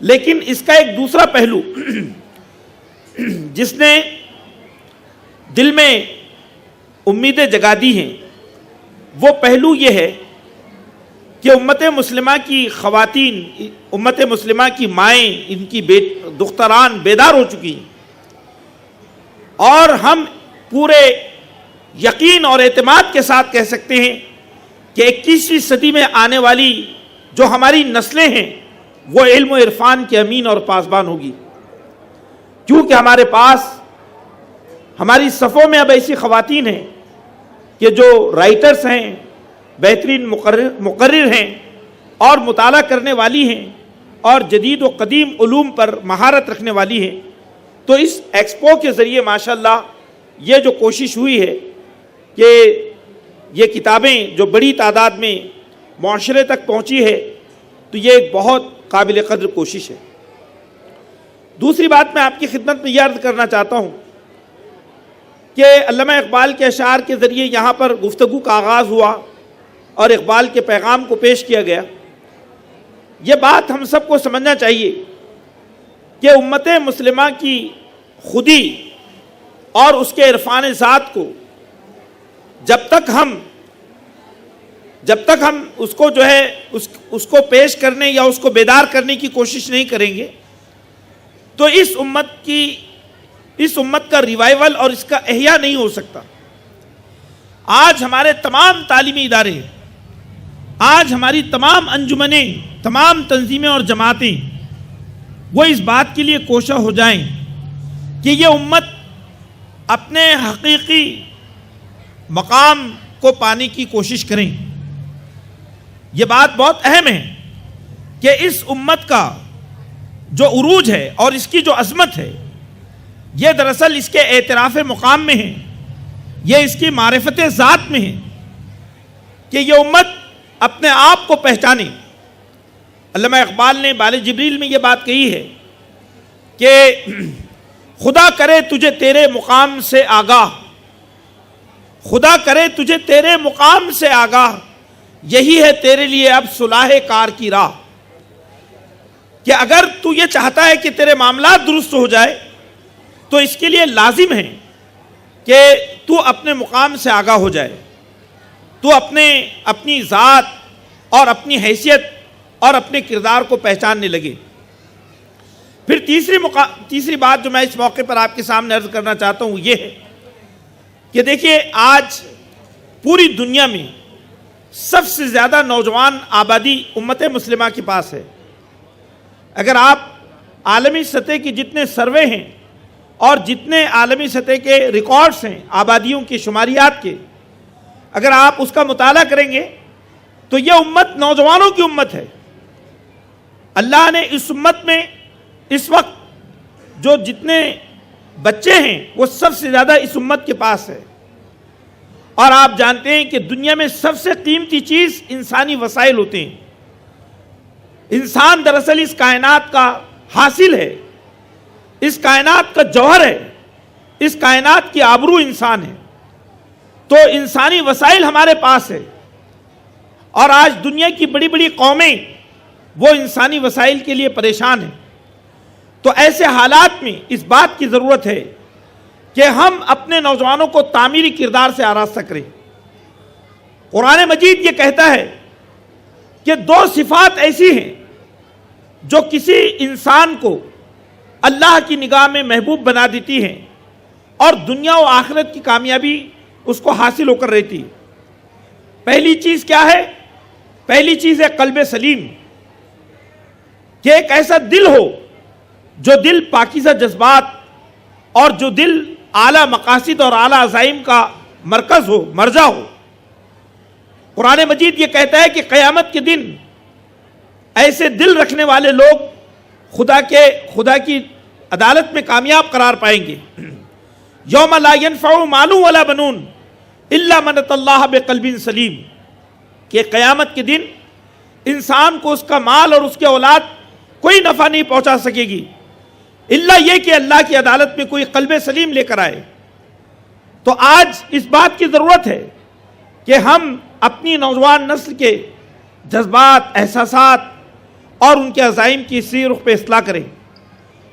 [SPEAKER 8] لیکن اس کا ایک دوسرا پہلو جس نے دل میں امیدیں جگا دی ہیں وہ پہلو یہ ہے کہ امت مسلمہ کی خواتین، امت مسلمہ کی مائیں، ان کی دختران بیدار ہو چکی ہیں، اور ہم پورے یقین اور اعتماد کے ساتھ کہہ سکتے ہیں کہ 21ویں صدی میں آنے والی جو ہماری نسلیں ہیں وہ علم و عرفان کے امین اور پاسبان ہوگی، کیونکہ ہمارے پاس ہماری صفوں میں اب ایسی خواتین ہیں کہ جو رائٹرز ہیں، بہترین مقرر ہیں اور مطالعہ کرنے والی ہیں اور جدید و قدیم علوم پر مہارت رکھنے والی ہیں۔ تو اس ایکسپو کے ذریعے ماشاءاللہ یہ جو کوشش ہوئی ہے کہ یہ کتابیں جو بڑی تعداد میں معاشرے تک پہنچی ہے، تو یہ ایک بہت قابل قدر کوشش ہے۔ دوسری بات میں آپ کی خدمت میں یہ عرض کرنا چاہتا ہوں کہ علامہ اقبال کے اشعار کے ذریعے یہاں پر گفتگو کا آغاز ہوا اور اقبال کے پیغام کو پیش کیا گیا۔ یہ بات ہم سب کو سمجھنا چاہیے کہ امت مسلمہ کی خودی اور اس کے عرفان ذات کو جب تک ہم اس کو جو ہے اس کو پیش کرنے یا اس کو بیدار کرنے کی کوشش نہیں کریں گے تو اس امت کا ریوائیول اور اس کا احیاء نہیں ہو سکتا۔ آج ہمارے تمام تعلیمی ادارے، آج ہماری تمام انجمنیں، تمام تنظیمیں اور جماعتیں وہ اس بات کے لیے کوشاں ہو جائیں کہ یہ امت اپنے حقیقی مقام کو پانے کی کوشش کریں۔ یہ بات بہت اہم ہے کہ اس امت کا جو عروج ہے اور اس کی جو عظمت ہے یہ دراصل اس کے اعتراف مقام میں ہے، یہ اس کی معرفت ذات میں ہے کہ یہ امت اپنے آپ کو پہچانے۔ علامہ اقبال نے بال جبریل میں یہ بات کہی ہے کہ خدا کرے تجھے تیرے مقام سے آگاہ، خدا کرے تجھے تیرے مقام سے آگاہ، یہی ہے تیرے لیے اب صلاح کار کی راہ۔ کہ اگر تو یہ چاہتا ہے کہ تیرے معاملات درست ہو جائے تو اس کے لیے لازم ہے کہ تو اپنے مقام سے آگاہ ہو جائے، تو اپنی ذات اور اپنی حیثیت اور اپنے کردار کو پہچاننے لگے۔ پھر تیسری بات جو میں اس موقع پر آپ کے سامنے عرض کرنا چاہتا ہوں یہ ہے کہ دیکھیے آج پوری دنیا میں سب سے زیادہ نوجوان آبادی امت مسلمہ کے پاس ہے۔ اگر آپ عالمی سطح کی جتنے سروے ہیں اور جتنے عالمی سطح کے ریکارڈز ہیں آبادیوں کے شماریات کے، اگر آپ اس کا مطالعہ کریں گے تو یہ امت نوجوانوں کی امت ہے۔ اللہ نے اس امت میں اس وقت جو جتنے بچے ہیں وہ سب سے زیادہ اس امت کے پاس ہے۔ اور آپ جانتے ہیں کہ دنیا میں سب سے قیمتی چیز انسانی وسائل ہوتے ہیں۔ انسان دراصل اس کائنات کا حاصل ہے، اس کائنات کا جوہر ہے، اس کائنات کی آبرو انسان ہے۔ تو انسانی وسائل ہمارے پاس ہے، اور آج دنیا کی بڑی بڑی قومیں وہ انسانی وسائل کے لیے پریشان ہیں۔ تو ایسے حالات میں اس بات کی ضرورت ہے کہ ہم اپنے نوجوانوں کو تعمیری کردار سے آراستہ کریں۔ قرآن مجید یہ کہتا ہے کہ دو صفات ایسی ہیں جو کسی انسان کو اللہ کی نگاہ میں محبوب بنا دیتی ہیں اور دنیا و آخرت کی کامیابی اس کو حاصل ہو کر رہتی ہے۔ پہلی چیز کیا ہے؟ پہلی چیز ہے قلب سلیم، کہ ایک ایسا دل ہو جو دل پاکیزہ جذبات اور جو دل اعلیٰ مقاصد اور اعلیٰ عزائم کا مرکز ہو، مرجع ہو۔ قرآن مجید یہ کہتا ہے کہ قیامت کے دن ایسے دل رکھنے والے لوگ خدا کی عدالت میں کامیاب قرار پائیں گے۔ یوم لا ينفع مال ولا بنون الا من اتى اللہ بقلب سلیم، کہ قیامت کے دن انسان کو اس کا مال اور اس کی اولاد کوئی نفع نہیں پہنچا سکے گی الا یہ کہ اللہ کی عدالت میں کوئی قلب سلیم لے کر آئے۔ تو آج اس بات کی ضرورت ہے کہ ہم اپنی نوجوان نسل کے جذبات، احساسات اور ان کے عزائم کی اسی رخ پہ اصلاح کریں.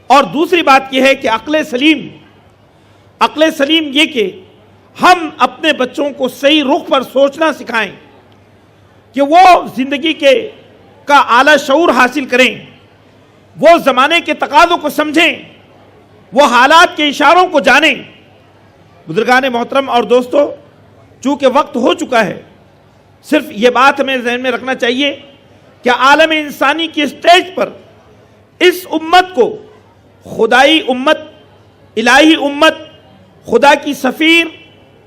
[SPEAKER 8] اور دوسری بات یہ ہے کہ عقل سلیم یہ کہ ہم اپنے بچوں کو صحیح رخ پر سوچنا سکھائیں کہ وہ زندگی کا اعلیٰ شعور حاصل کریں، وہ زمانے کے تقاضوں کو سمجھیں، وہ حالات کے اشاروں کو جانیں. بزرگان محترم اور دوستو، چونکہ وقت ہو چکا ہے، صرف یہ بات ہمیں ذہن میں رکھنا چاہیے کہ عالم انسانی کی اسٹیج پر اس امت کو خدائی امت، الہی امت، خدا کی سفیر،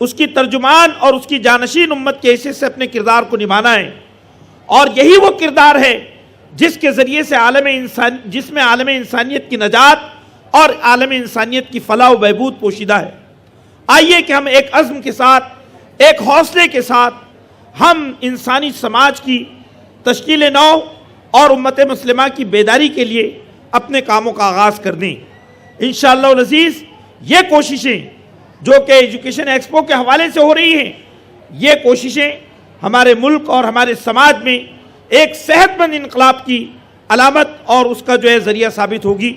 [SPEAKER 8] اس کی ترجمان اور اس کی جانشین امت کے حیثیت سے اپنے کردار کو نبھانا ہے. اور یہی وہ کردار ہے جس کے ذریعے سے جس میں عالم انسانیت کی نجات اور عالم انسانیت کی فلاح و بہبود پوشیدہ ہے. آئیے کہ ہم ایک عزم کے ساتھ، ایک حوصلے کے ساتھ ہم انسانی سماج کی تشکیل نو اور امت مسلمہ کی بیداری کے لیے اپنے کاموں کا آغاز کر دیں. انشاءاللہ العزیز یہ کوششیں جو کہ ایجوکیشن ایکسپو کے حوالے سے ہو رہی ہیں، یہ کوششیں ہمارے ملک اور ہمارے سماج میں ایک صحت مند انقلاب کی علامت اور اس کا جو ہے ذریعہ ثابت ہوگی.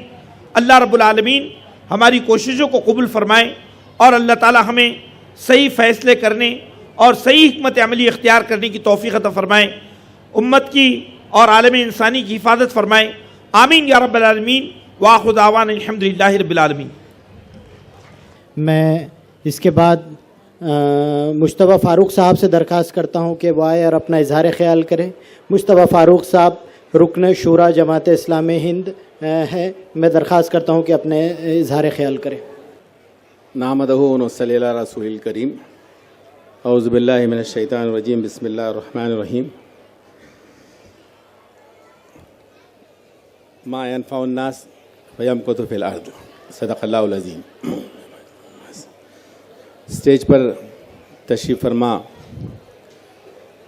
[SPEAKER 8] اللہ رب العالمین ہماری کوششوں کو قبول فرمائیں اور اللہ تعالی ہمیں صحیح فیصلے کرنے اور صحیح حکمت عملی اختیار کرنے کی توفیق عطا فرمائیں. امت کی اور عالم انسانی کی حفاظت فرمائیں. آمین یا رب العالمین. وآخر دعوانا الحمدللہ رب العالمین.
[SPEAKER 1] میں اس کے بعد مجتبیٰ فاروق صاحب سے درخواست کرتا ہوں کہ وہ آئے اور اپنا اظہار خیال کریں. مجتبیٰ فاروق صاحب رکن شورا جماعت اسلامی ہند ہے. میں درخواست کرتا ہوں کہ اپنے اظہار خیال کریں.
[SPEAKER 9] نحمدہ و نصلی علی رسول الکریم. اعوذ باللہ من الشیطان الرجیم. بسم اللہ الرحمن الرحیم. ما ينفع الناس ويمكث في الارض. صدق اللہ العظیم. اسٹیج پر تشریف فرما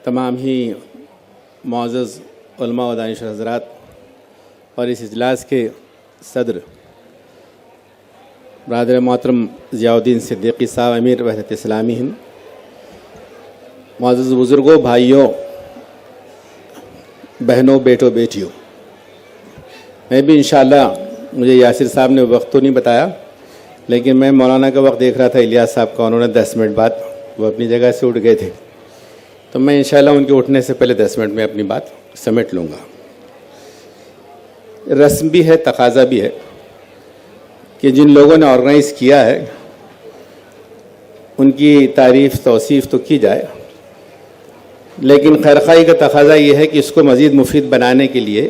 [SPEAKER 9] تمام ہی معزز علماء و دانشور حضرات اور اس اجلاس کے صدر برادر محترم ضیاء الدین صدیقی صاحب امیر وحدت اسلامی ہند، معزز بزرگوں، بھائیوں، بہنوں، بیٹوں، بیٹیوں، میں بھی انشاءاللہ، مجھے یاسر صاحب نے وقت تو نہیں بتایا لیکن میں مولانا کا وقت دیکھ رہا تھا. الیاس صاحب کا انہوں نے 10 منٹ بعد وہ اپنی جگہ سے اٹھ گئے تھے، تو میں انشاءاللہ ان کے اٹھنے سے پہلے 10 منٹ میں اپنی بات سمیٹ لوں گا. رسم بھی ہے، تقاضا بھی ہے کہ جن لوگوں نے آرگنائز کیا ہے ان کی تعریف توصیف تو کی جائے، لیکن خیرخواہی کا تقاضا یہ ہے کہ اس کو مزید مفید بنانے کے لیے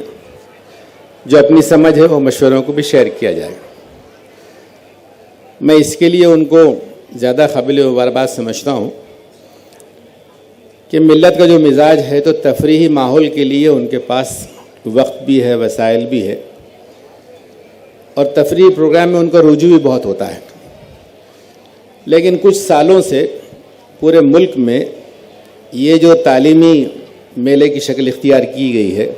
[SPEAKER 9] جو اپنی سمجھ ہے وہ مشوروں کو بھی شیئر کیا جائے. میں اس کے لیے ان کو زیادہ قابل مبارکباد سمجھتا ہوں کہ ملت کا جو مزاج ہے تو تفریحی ماحول کے لیے ان کے پاس وقت بھی ہے، وسائل بھی ہے، اور تفریحی پروگرام میں ان کا رجوع بھی بہت ہوتا ہے. لیکن کچھ سالوں سے پورے ملک میں یہ جو تعلیمی میلے کی شکل اختیار کی گئی ہے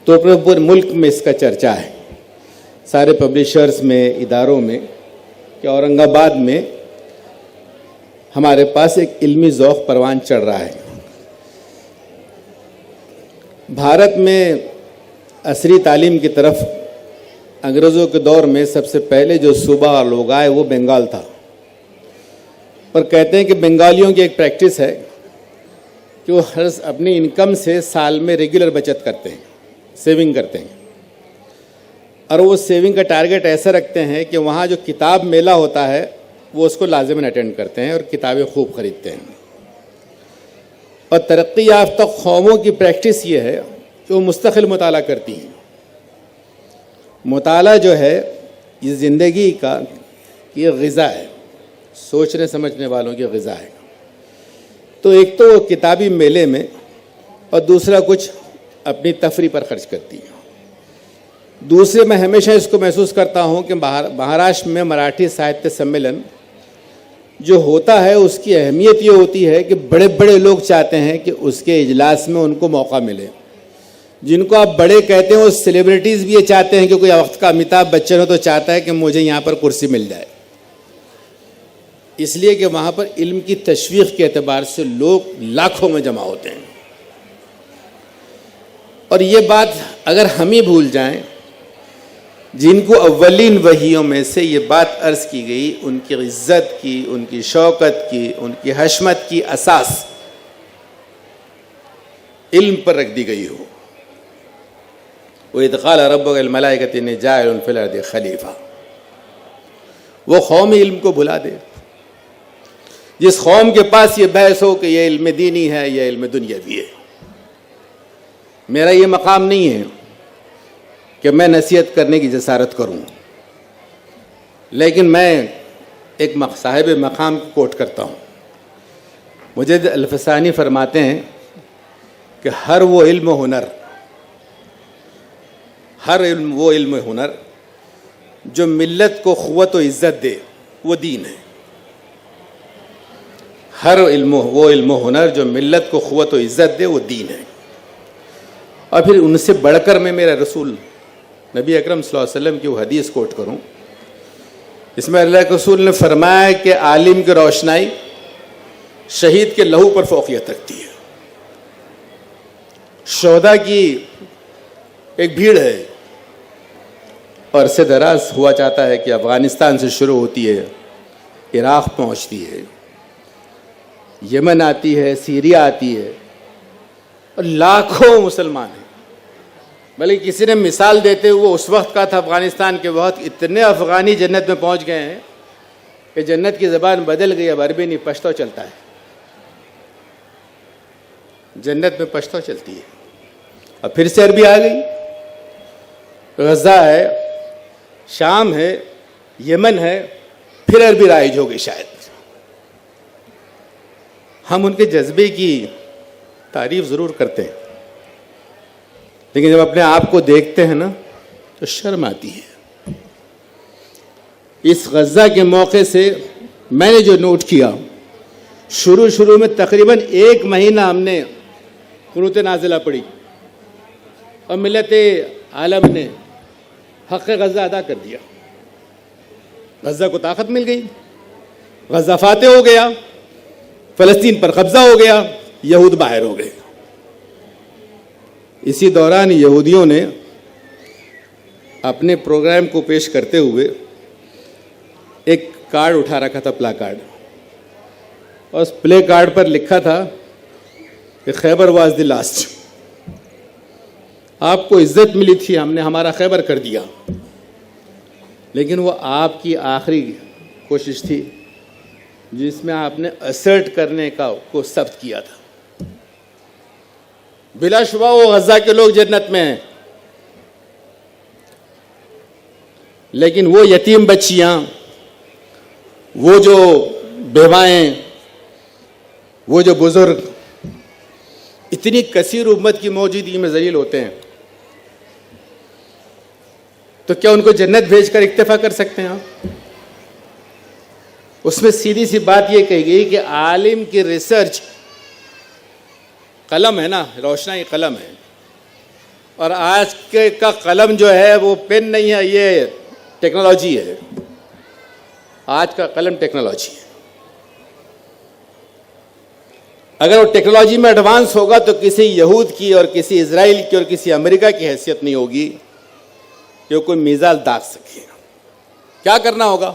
[SPEAKER 9] تو پورے ملک میں اس کا چرچا ہے، سارے پبلشرز میں، اداروں میں، کہ اورنگ آباد میں ہمارے پاس ایک علمی ذوق پروان چڑھ رہا ہے. بھارت میں عصری تعلیم کی طرف انگریزوں کے دور میں سب سے پہلے جو صوبہ اور لوگ آئے وہ بنگال تھا. اور کہتے ہیں کہ بنگالیوں کی ایک پریکٹس ہے کہ وہ ہر اپنی انکم سے سال میں ریگولر بچت کرتے ہیں، سیونگ کرتے ہیں، اور وہ سیونگ کا ٹارگٹ ایسا رکھتے ہیں کہ وہاں جو کتاب میلہ ہوتا ہے وہ اس کو لازماً اٹینڈ کرتے ہیں اور کتابیں خوب خریدتے ہیں. اور ترقی یافتہ قوموں کی پریکٹس یہ ہے کہ وہ مستقل مطالعہ کرتی ہیں. مطالعہ جو ہے یہ زندگی کا یہ غذا ہے، سوچنے سمجھنے والوں کی غذا ہے. تو ایک تو وہ کتابی میلے میں اور دوسرا کچھ اپنی تفریح پر خرچ کرتی ہے. دوسرے میں ہمیشہ اس کو محسوس کرتا ہوں کہ مہاراشٹر میں مراٹھی ساہتیہ سمیلن جو ہوتا ہے اس کی اہمیت یہ ہوتی ہے کہ بڑے بڑے لوگ چاہتے ہیں کہ اس کے اجلاس میں ان کو موقع ملے. جن کو آپ بڑے کہتے ہیں وہ سیلیبریٹیز بھی یہ چاہتے ہیں کہ کوئی وقت کا امیتابھ بچن ہو تو چاہتا ہے کہ مجھے یہاں پر کرسی مل جائے، اس لیے کہ وہاں پر علم کی تشویق کے اعتبار سے لوگ لاکھوں میں جمع ہوتے ہیں. اور یہ بات اگر ہم ہی بھول جائیں جن کو اولین وحیوں میں سے یہ بات عرض کی گئی، ان کی عزت کی، ان کی شوکت کی، ان کی حشمت کی اساس علم پر رکھ دی گئی ہو۔ وَإِذْ قَالَ رَبُّكَ لِلْمَلَائِكَةِ إِنِّي جَاعِلٌ فِي الْأَرْضِ خلیفہ، وہ قوم علم کو بھلا دے۔ جس قوم کے پاس یہ بحث ہو کہ یہ علم دینی ہے یا علم دنیاوی ہے، میرا یہ مقام نہیں ہے کہ میں نصیحت کرنے کی جسارت کروں، لیکن میں ایک صاحب مقام کو کوٹ کرتا ہوں۔ مجد الفسانی فرماتے ہیں کہ ہر وہ علم و ہنر جو ملت کو قوت و عزت دے وہ دین ہے۔ ہر وہ علم و ہنر جو ملت کو قوت و عزت دے وہ دین ہے۔ اور پھر ان سے بڑھ کر میں میرا رسول نبی اکرم صلی اللہ علیہ وسلم کی وہ حدیث کوٹ کروں، اس میں اللہ کے رسول نے فرمایا کہ عالم کی روشنائی شہید کے لہو پر فوقیت رکھتی ہے۔ شہداء کی ایک بھیڑ ہے اور عرصے دراز ہوا چاہتا ہے کہ افغانستان سے شروع ہوتی ہے، عراق پہنچتی ہے، یمن آتی ہے، سیریا آتی ہے، اور لاکھوں مسلمان ہیں۔ بلکہ کسی نے مثال دیتے ہوئے اس وقت کا تھا افغانستان کے وقت اتنے افغانی جنت میں پہنچ گئے ہیں کہ جنت کی زبان بدل گئی، اب عربی نہیں پشتو چلتا ہے، جنت میں پشتو چلتی ہے۔ اب پھر سے عربی آ گئی، غزہ ہے، شام ہے، یمن ہے، پھر عربی رائج ہو گئی شاید۔ ہم ان کے جذبے کی تعریف ضرور کرتے ہیں، لیکن جب اپنے آپ کو دیکھتے ہیں نا تو شرم آتی ہے۔ اس غزہ کے موقع سے میں نے جو نوٹ کیا، شروع میں تقریباً 1 مہینہ ہم نے قنوت نازلہ پڑھی اور ملت عالم نے حق غزہ ادا کر دیا۔ غزہ کو طاقت مل گئی، غزہ فاتح ہو گیا، فلسطین پر قبضہ ہو گیا، یہود باہر ہو گئے۔ اسی دوران یہودیوں نے اپنے پروگرام کو پیش کرتے ہوئے ایک کارڈ اٹھا رکھا تھا، پلا کارڈ، اور اس پلے کارڈ پر لکھا تھا کہ خیبر واز دی لاسٹ، آپ کو عزت ملی تھی، ہم نے ہمارا خیبر کر دیا، لیکن وہ آپ کی آخری کوشش تھی جس میں آپ نے اسرٹ کرنے کو ثبت کیا تھا۔ بلا شبہ وہ غزہ کے لوگ جنت میں ہیں، لیکن وہ یتیم بچیاں، وہ جو بیوائیں، وہ جو بزرگ اتنی کثیر امت کی موجودگی میں ذلیل ہوتے ہیں، تو کیا ان کو جنت بھیج کر اکتفا کر سکتے ہیں آپ؟ اس میں سیدھی سی بات یہ کہی گئی کہ عالم کی ریسرچ قلم ہے نا، روشنائی قلم ہے، اور آج کا قلم جو ہے وہ پین نہیں ہے، یہ ٹیکنالوجی ہے۔ آج کا قلم ٹیکنالوجی ہے۔ اگر وہ ٹیکنالوجی میں ایڈوانس ہوگا تو کسی یہود کی اور کسی اسرائیل کی اور کسی امریکہ کی حیثیت نہیں ہوگی کہ وہ کوئی میزائل داغ سکے۔ کیا کرنا ہوگا؟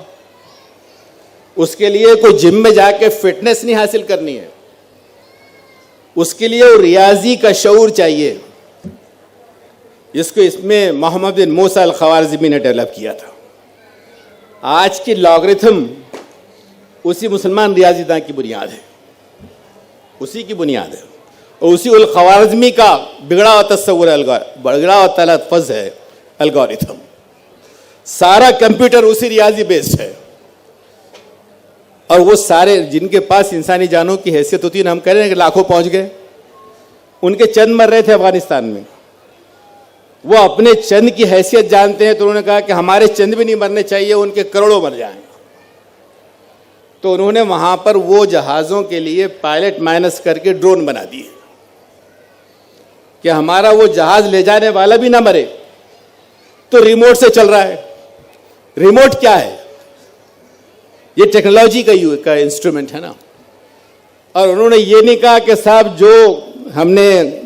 [SPEAKER 9] اس کے لیے کوئی جم میں جا کے فٹنس نہیں حاصل کرنی ہے، اس کے لیے وہ ریاضی کا شعور چاہیے، جس کو اس میں محمد بن موسیٰ الخوارزمی نے ڈیولپ کیا تھا۔ آج کی لاگرتھم اسی مسلمان ریاضی داں کی بنیاد ہے، اسی کی بنیاد ہے، اور اسی الخوارزمی کا بگڑا ہوا تصور ہے، بگڑا ہوا تلفظ ہے الگورتھم۔ سارا کمپیوٹر اسی ریاضی بیسڈ ہے، اور وہ سارے جن کے پاس انسانی جانوں کی حیثیت ہوتی ہے، ہم کہہ رہے ہیں کہ لاکھوں پہنچ گئے، ان کے چند مر رہے تھے افغانستان میں، وہ اپنے چند کی حیثیت جانتے ہیں، تو انہوں نے کہا کہ ہمارے چند بھی نہیں مرنے چاہیے، ان کے کروڑوں مر جائیں۔ تو انہوں نے وہاں پر وہ جہازوں کے لیے پائلٹ مائنس کر کے ڈرون بنا دیے کہ ہمارا وہ جہاز لے جانے والا بھی نہ مرے، تو ریموٹ سے چل رہا ہے۔ ریموٹ کیا ہے؟ یہ ٹیکنالوجی کا انسٹرومنٹ ہے نا۔ اور انہوں نے یہ نہیں کہا کہ صاحب جو ہم نے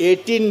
[SPEAKER 9] $18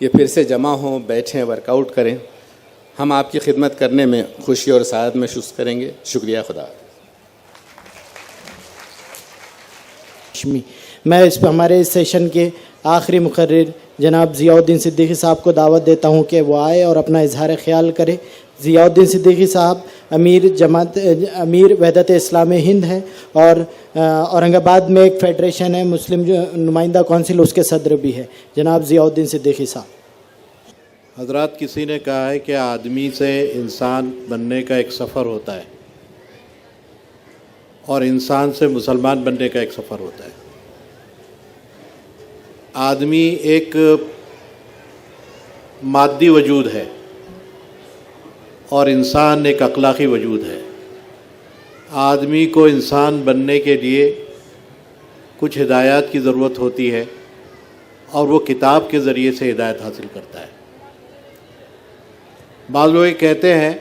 [SPEAKER 9] یہ پھر سے جمع ہوں، بیٹھیں، ورک آؤٹ کریں. ہم آپ کی خدمت کرنے میں خوشی اور سعادت محسوس کریں گے. شکریہ. خدا.
[SPEAKER 1] میں ہمارے اس سیشن کے آخری مقرر جناب ضیاء الدین صدیقی صاحب کو دعوت دیتا ہوں کہ وہ آئے اور اپنا اظہار خیال کرے. ضیاء الدین صدیقی صاحب امیر وحدت اسلام ہند ہیں اور اورنگ آباد میں ایک فیڈریشن ہے مسلم جو نمائندہ کونسل، اس کے صدر بھی ہے. جناب ضیاء الدین صدیقی صاحب.
[SPEAKER 5] حضرات، کسی نے کہا ہے کہ آدمی سے انسان بننے کا ایک سفر ہوتا ہے اور انسان سے مسلمان بننے کا ایک سفر ہوتا ہے. آدمی ایک مادی وجود ہے اور انسان ایک اخلاقی وجود ہے. آدمی کو انسان بننے کے لیے کچھ ہدایات کی ضرورت ہوتی ہے اور وہ کتاب کے ذریعے سے ہدایت حاصل کرتا ہے. بعض لوگ کہتے ہیں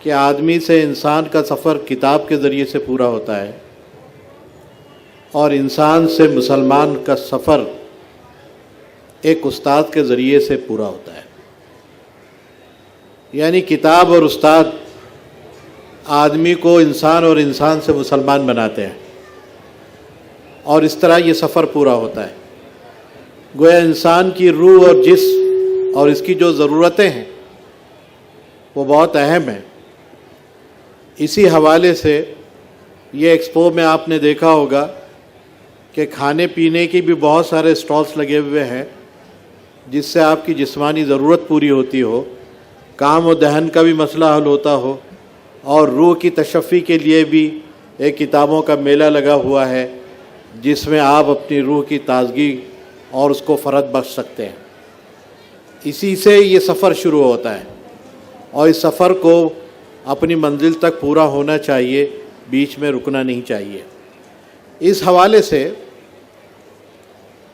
[SPEAKER 5] کہ آدمی سے انسان کا سفر کتاب کے ذریعے سے پورا ہوتا ہے اور انسان سے مسلمان کا سفر ایک استاد کے ذریعے سے پورا ہوتا ہے. یعنی کتاب اور استاد آدمی کو انسان اور انسان سے مسلمان بناتے ہیں اور اس طرح یہ سفر پورا ہوتا ہے. گویا انسان کی روح اور جسم اور اس کی جو ضرورتیں ہیں وہ بہت اہم ہیں. اسی حوالے سے یہ ایکسپو میں آپ نے دیکھا ہوگا کہ کھانے پینے کی بھی بہت سارے اسٹالس لگے ہوئے ہیں جس سے آپ کی جسمانی ضرورت پوری ہوتی ہو، کام و دہن کا بھی مسئلہ حل ہوتا ہو، اور روح کی تشفی کے لیے بھی ایک کتابوں کا میلہ لگا ہوا ہے جس میں آپ اپنی روح کی تازگی اور اس کو فرحت بخش سکتے ہیں. اسی سے یہ سفر شروع ہوتا ہے اور اس سفر کو اپنی منزل تک پورا ہونا چاہیے، بیچ میں رکنا نہیں چاہیے. اس حوالے سے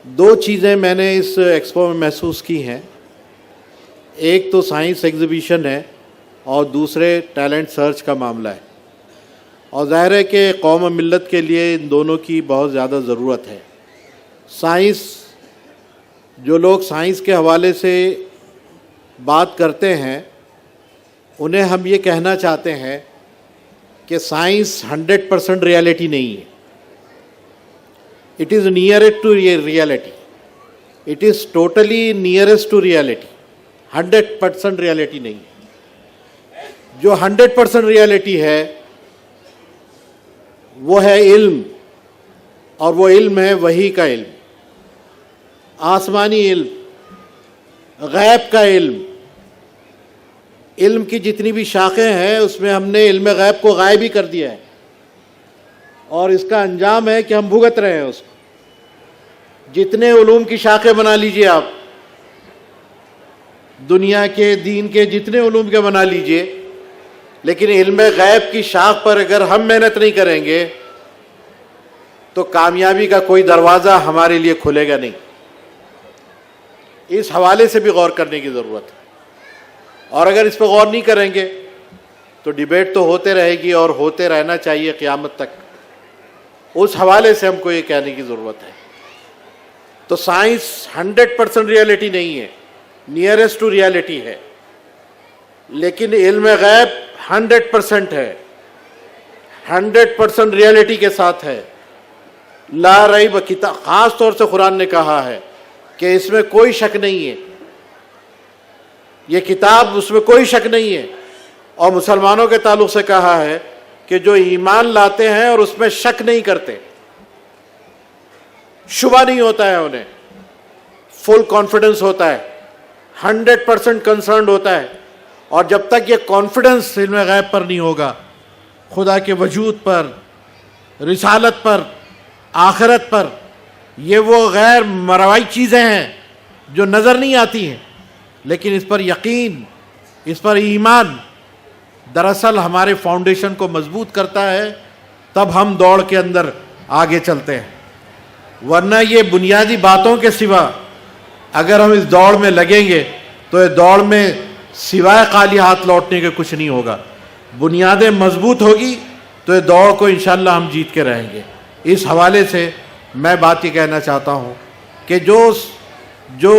[SPEAKER 5] دو چیزیں میں نے اس ایکسپو میں محسوس کی ہیں. ایک تو سائنس ایگزیبیشن ہے اور دوسرے ٹیلنٹ سرچ کا معاملہ ہے، اور ظاہر ہے کہ قوم و ملت کے لیے ان دونوں کی بہت زیادہ ضرورت ہے. سائنس، جو لوگ سائنس کے حوالے سے بات کرتے ہیں انہیں ہم یہ کہنا چاہتے ہیں کہ سائنس 100% ریالٹی نہیں ہے. It is nearest to reality. It is totally nearest to reality. 100% reality نہیں ہے. جو 100% ریالٹی ہے وہ ہے علم، اور وہ علم ہے وحی کا علم، آسمانی علم، غیب کا علم. علم کی جتنی بھی شاخیں ہیں اس میں ہم نے علم غیب کو غائب ہی کر دیا ہے، اور اس کا انجام ہے کہ ہم بھگت رہے ہیں اس کو. جتنے علوم کی شاخیں بنا لیجئے آپ، دنیا کے دین کے جتنے علوم کے بنا لیجئے، لیکن علم غیب کی شاخ پر اگر ہم محنت نہیں کریں گے تو کامیابی کا کوئی دروازہ ہمارے لیے کھلے گا نہیں. اس حوالے سے بھی غور کرنے کی ضرورت ہے، اور اگر اس پہ غور نہیں کریں گے تو ڈیبیٹ تو ہوتے رہے گی اور ہوتے رہنا چاہیے قیامت تک. اس حوالے سے ہم کو یہ کہنے کی ضرورت ہے. تو سائنس 100% ریالٹی نہیں ہے، نیئرسٹ ٹو ریالٹی ہے، لیکن علم غیب 100% ہے، 100% ریالٹی کے ساتھ ہے. لا ریب، خاص طور سے قرآن نے کہا ہے کہ اس میں کوئی شک نہیں ہے. یہ کتاب، اس میں کوئی شک نہیں ہے. اور مسلمانوں کے تعلق سے کہا ہے کہ جو ایمان لاتے ہیں اور اس میں شک نہیں کرتے، شبہ نہیں ہوتا ہے انہیں، فل کانفیڈنس ہوتا ہے، 100% کنسرنڈ ہوتا ہے. اور جب تک یہ کانفیڈنس علم غیب پر نہیں ہوگا، خدا کے وجود پر، رسالت پر، آخرت پر، یہ وہ غیر مرئی چیزیں ہیں جو نظر نہیں آتی ہیں، لیکن اس پر یقین، اس پر ایمان دراصل ہمارے فاؤنڈیشن کو مضبوط کرتا ہے. تب ہم دوڑ کے اندر آگے چلتے ہیں. ورنہ یہ بنیادی باتوں کے سوا اگر ہم اس دوڑ میں لگیں گے تو یہ دوڑ میں سوائے خالی ہاتھ لوٹنے کے کچھ نہیں ہوگا. بنیادیں مضبوط ہوگی تو یہ دوڑ کو انشاءاللہ ہم جیت کے رہیں گے. اس حوالے سے میں بات یہ کہنا چاہتا ہوں کہ جو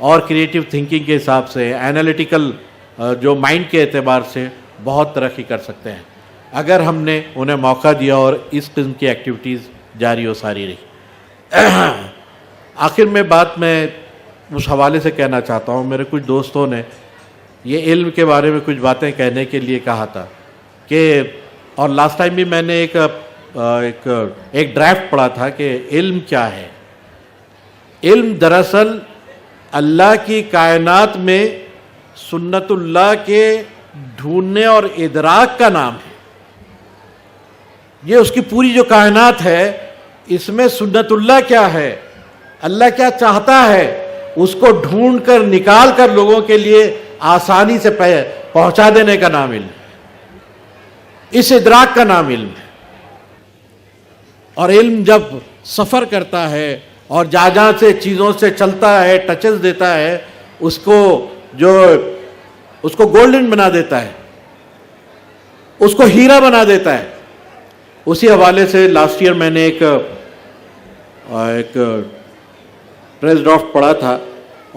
[SPEAKER 10] اور کریٹیو تھنکنگ کے حساب سے, اینالیٹیکل جو مائنڈ کے اعتبار سے بہت ترقی کر سکتے ہیں اگر ہم نے انہیں موقع دیا اور اس قسم کی ایکٹیویٹیز جاری و ساری رہی. آخر میں بات میں اس حوالے سے کہنا چاہتا ہوں, میرے کچھ دوستوں نے یہ علم کے بارے میں کچھ باتیں کہنے کے لیے کہا تھا کہ, اور لاسٹ ٹائم بھی میں نے ایک ڈرافٹ پڑھا تھا کہ علم کیا ہے. علم دراصل اللہ کی کائنات میں سنت اللہ کے ڈھونڈنے اور ادراک کا نام ہے. یہ اس کی پوری جو کائنات ہے اس میں سنت اللہ کیا ہے, اللہ کیا چاہتا ہے, اس کو ڈھونڈ کر نکال کر لوگوں کے لیے آسانی سے پہنچا دینے کا نام علم ہے. اس ادراک کا نام علم ہے. اور علم جب سفر کرتا ہے اور جہاں سے چیزوں سے چلتا ہے, ٹچز دیتا ہے, اس کو گولڈن بنا دیتا ہے, اس کو ہیرا بنا دیتا ہے. اسی حوالے سے لاسٹ ایئر میں نے ایک پریس ڈرافٹ پڑھا تھا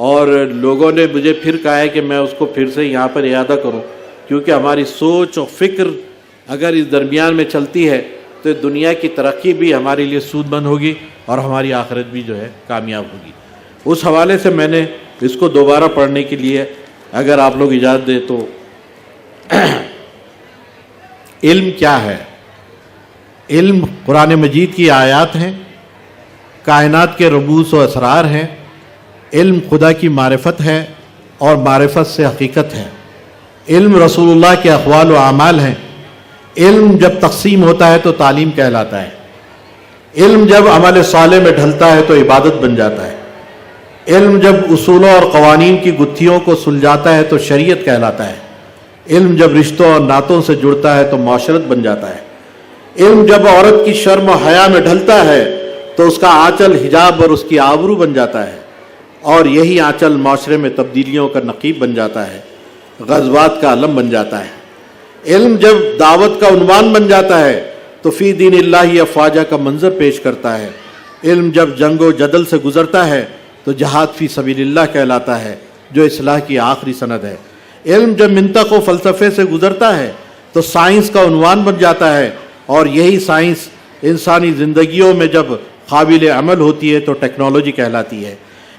[SPEAKER 10] اور لوگوں نے مجھے پھر کہا ہے کہ میں اس کو پھر سے یہاں پر اعادہ کروں, کیونکہ ہماری سوچ اور فکر اگر اس درمیان میں چلتی ہے تو دنیا کی ترقی بھی ہمارے لیے سود مند ہوگی اور ہماری آخرت بھی جو ہے کامیاب ہوگی. اس حوالے سے میں نے اس کو دوبارہ پڑھنے کے لیے اگر آپ لوگ اجازت دیں تو علم کیا ہے؟ علم قرآن مجید کی آیات ہیں, کائنات کے رموز و اسرار ہیں. علم خدا کی معرفت ہے اور معرفت سے حقیقت ہے. علم رسول اللہ کے اقوال و اعمال ہیں. علم جب تقسیم ہوتا ہے تو تعلیم کہلاتا ہے. علم جب عمل صالح میں ڈھلتا ہے تو عبادت بن جاتا ہے. علم جب اصولوں اور قوانین کی گتھیوں کو سلجھاتا ہے تو شریعت کہلاتا ہے. علم جب رشتوں اور نعتوں سے جڑتا ہے تو معاشرت بن جاتا ہے. علم جب عورت کی شرم و حیا میں ڈھلتا ہے تو اس کا آنچل حجاب اور اس کی آبرو بن جاتا ہے, اور یہی آنچل معاشرے میں تبدیلیوں کا نقیب بن جاتا ہے, غزوات کا علم بن جاتا ہے. علم جب دعوت کا عنوان بن جاتا ہے تو فی دین اللہ افواجہ کا منظر پیش کرتا ہے. علم جب جنگ و جدل سے گزرتا ہے تو جہاد فی سبیل اللہ کہلاتا ہے, جو اصلاح کی آخری سند ہے. علم جب منطق و فلسفے سے گزرتا ہے تو سائنس کا عنوان بن جاتا ہے, اور یہی سائنس انسانی زندگیوں میں جب قابل عمل ہوتی ہے تو ٹیکنالوجی کہلاتی ہے.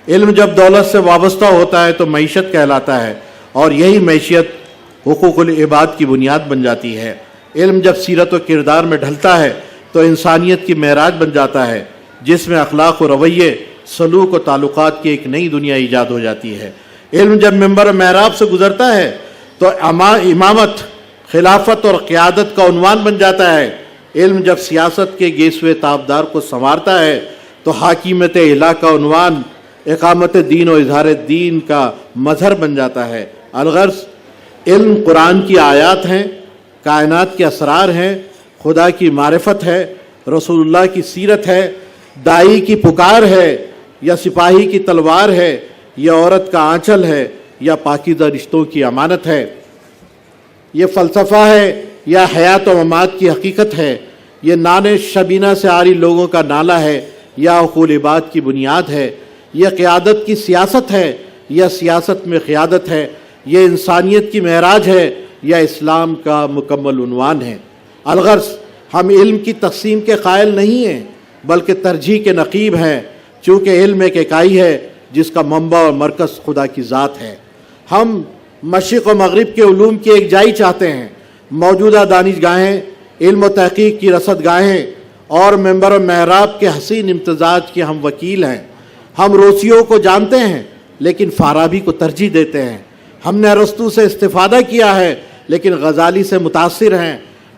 [SPEAKER 10] علم جب دولت سے وابستہ ہوتا ہے تو معیشت کہلاتا ہے, اور یہی معیشت حقوق العباد کی بنیاد بن جاتی ہے. علم جب سیرت و کردار میں ڈھلتا ہے تو انسانیت کی معراج بن جاتا ہے, جس میں اخلاق و رویے, سلوک و تعلقات کی ایک نئی دنیا ایجاد ہو جاتی ہے. علم جب منبر و محراب سے گزرتا ہے تو امامت, خلافت اور قیادت کا عنوان بن جاتا ہے. علم جب سیاست کے گیسوے تابدار کو سنوارتا ہے تو حاکمیت الہ کا عنوان اقامت دین و اظہار دین کا مظہر بن جاتا ہے. الغرض علم قرآن کی آیات ہیں, کائنات کے اسرار ہیں, خدا کی معرفت ہے, رسول اللہ کی سیرت ہے, دائی کی پکار ہے, یا سپاہی کی تلوار ہے, یا عورت کا آنچل ہے, یا پاکیزہ رشتوں کی امانت ہے. یہ فلسفہ ہے یا حیات و ممات کی حقیقت ہے. یہ نان شبینہ سے آری لوگوں کا نالہ ہے یا عقول عباد کی بنیاد ہے. یہ قیادت کی سیاست ہے یا سیاست میں قیادت ہے. یہ انسانیت کی معراج ہے یا اسلام کا مکمل عنوان ہے. الغرض ہم علم کی تقسیم کے قائل نہیں ہیں بلکہ ترجیح کے نقیب ہیں, چونکہ علم ایک اکائی ہے جس کا منبع اور مرکز خدا کی ذات ہے. ہم مشرق و مغرب کے علوم کی ایک جائی چاہتے ہیں. موجودہ دانشگاہیں, علم و تحقیق کی رصد گاہیں اور منبر و محراب کے حسین امتزاج کے ہم وکیل ہیں. ہم روسیوں کو جانتے ہیں لیکن فارابی کو ترجیح دیتے ہیں. ہم نے ارسطو سے استفادہ کیا ہے لیکن غزالی سے متاثر ہیں.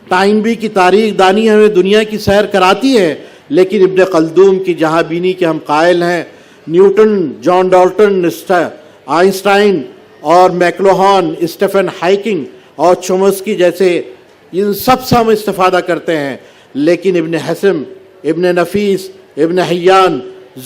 [SPEAKER 10] ٹائنبی کی تاریخ دانی ہمیں دنیا کی سیر کراتی ہے لیکن ابن خلدون کی جہاں بینی کے ہم قائل ہیں. نیوٹن, جان ڈالٹن, آئنسٹائن اور میکلوہان, اسٹیفن ہاکنگ اور چومسکی جیسے ان سب سے ہم استفادہ کرتے ہیں, لیکن ابن حزم, ابن نفیس, ابن حیان,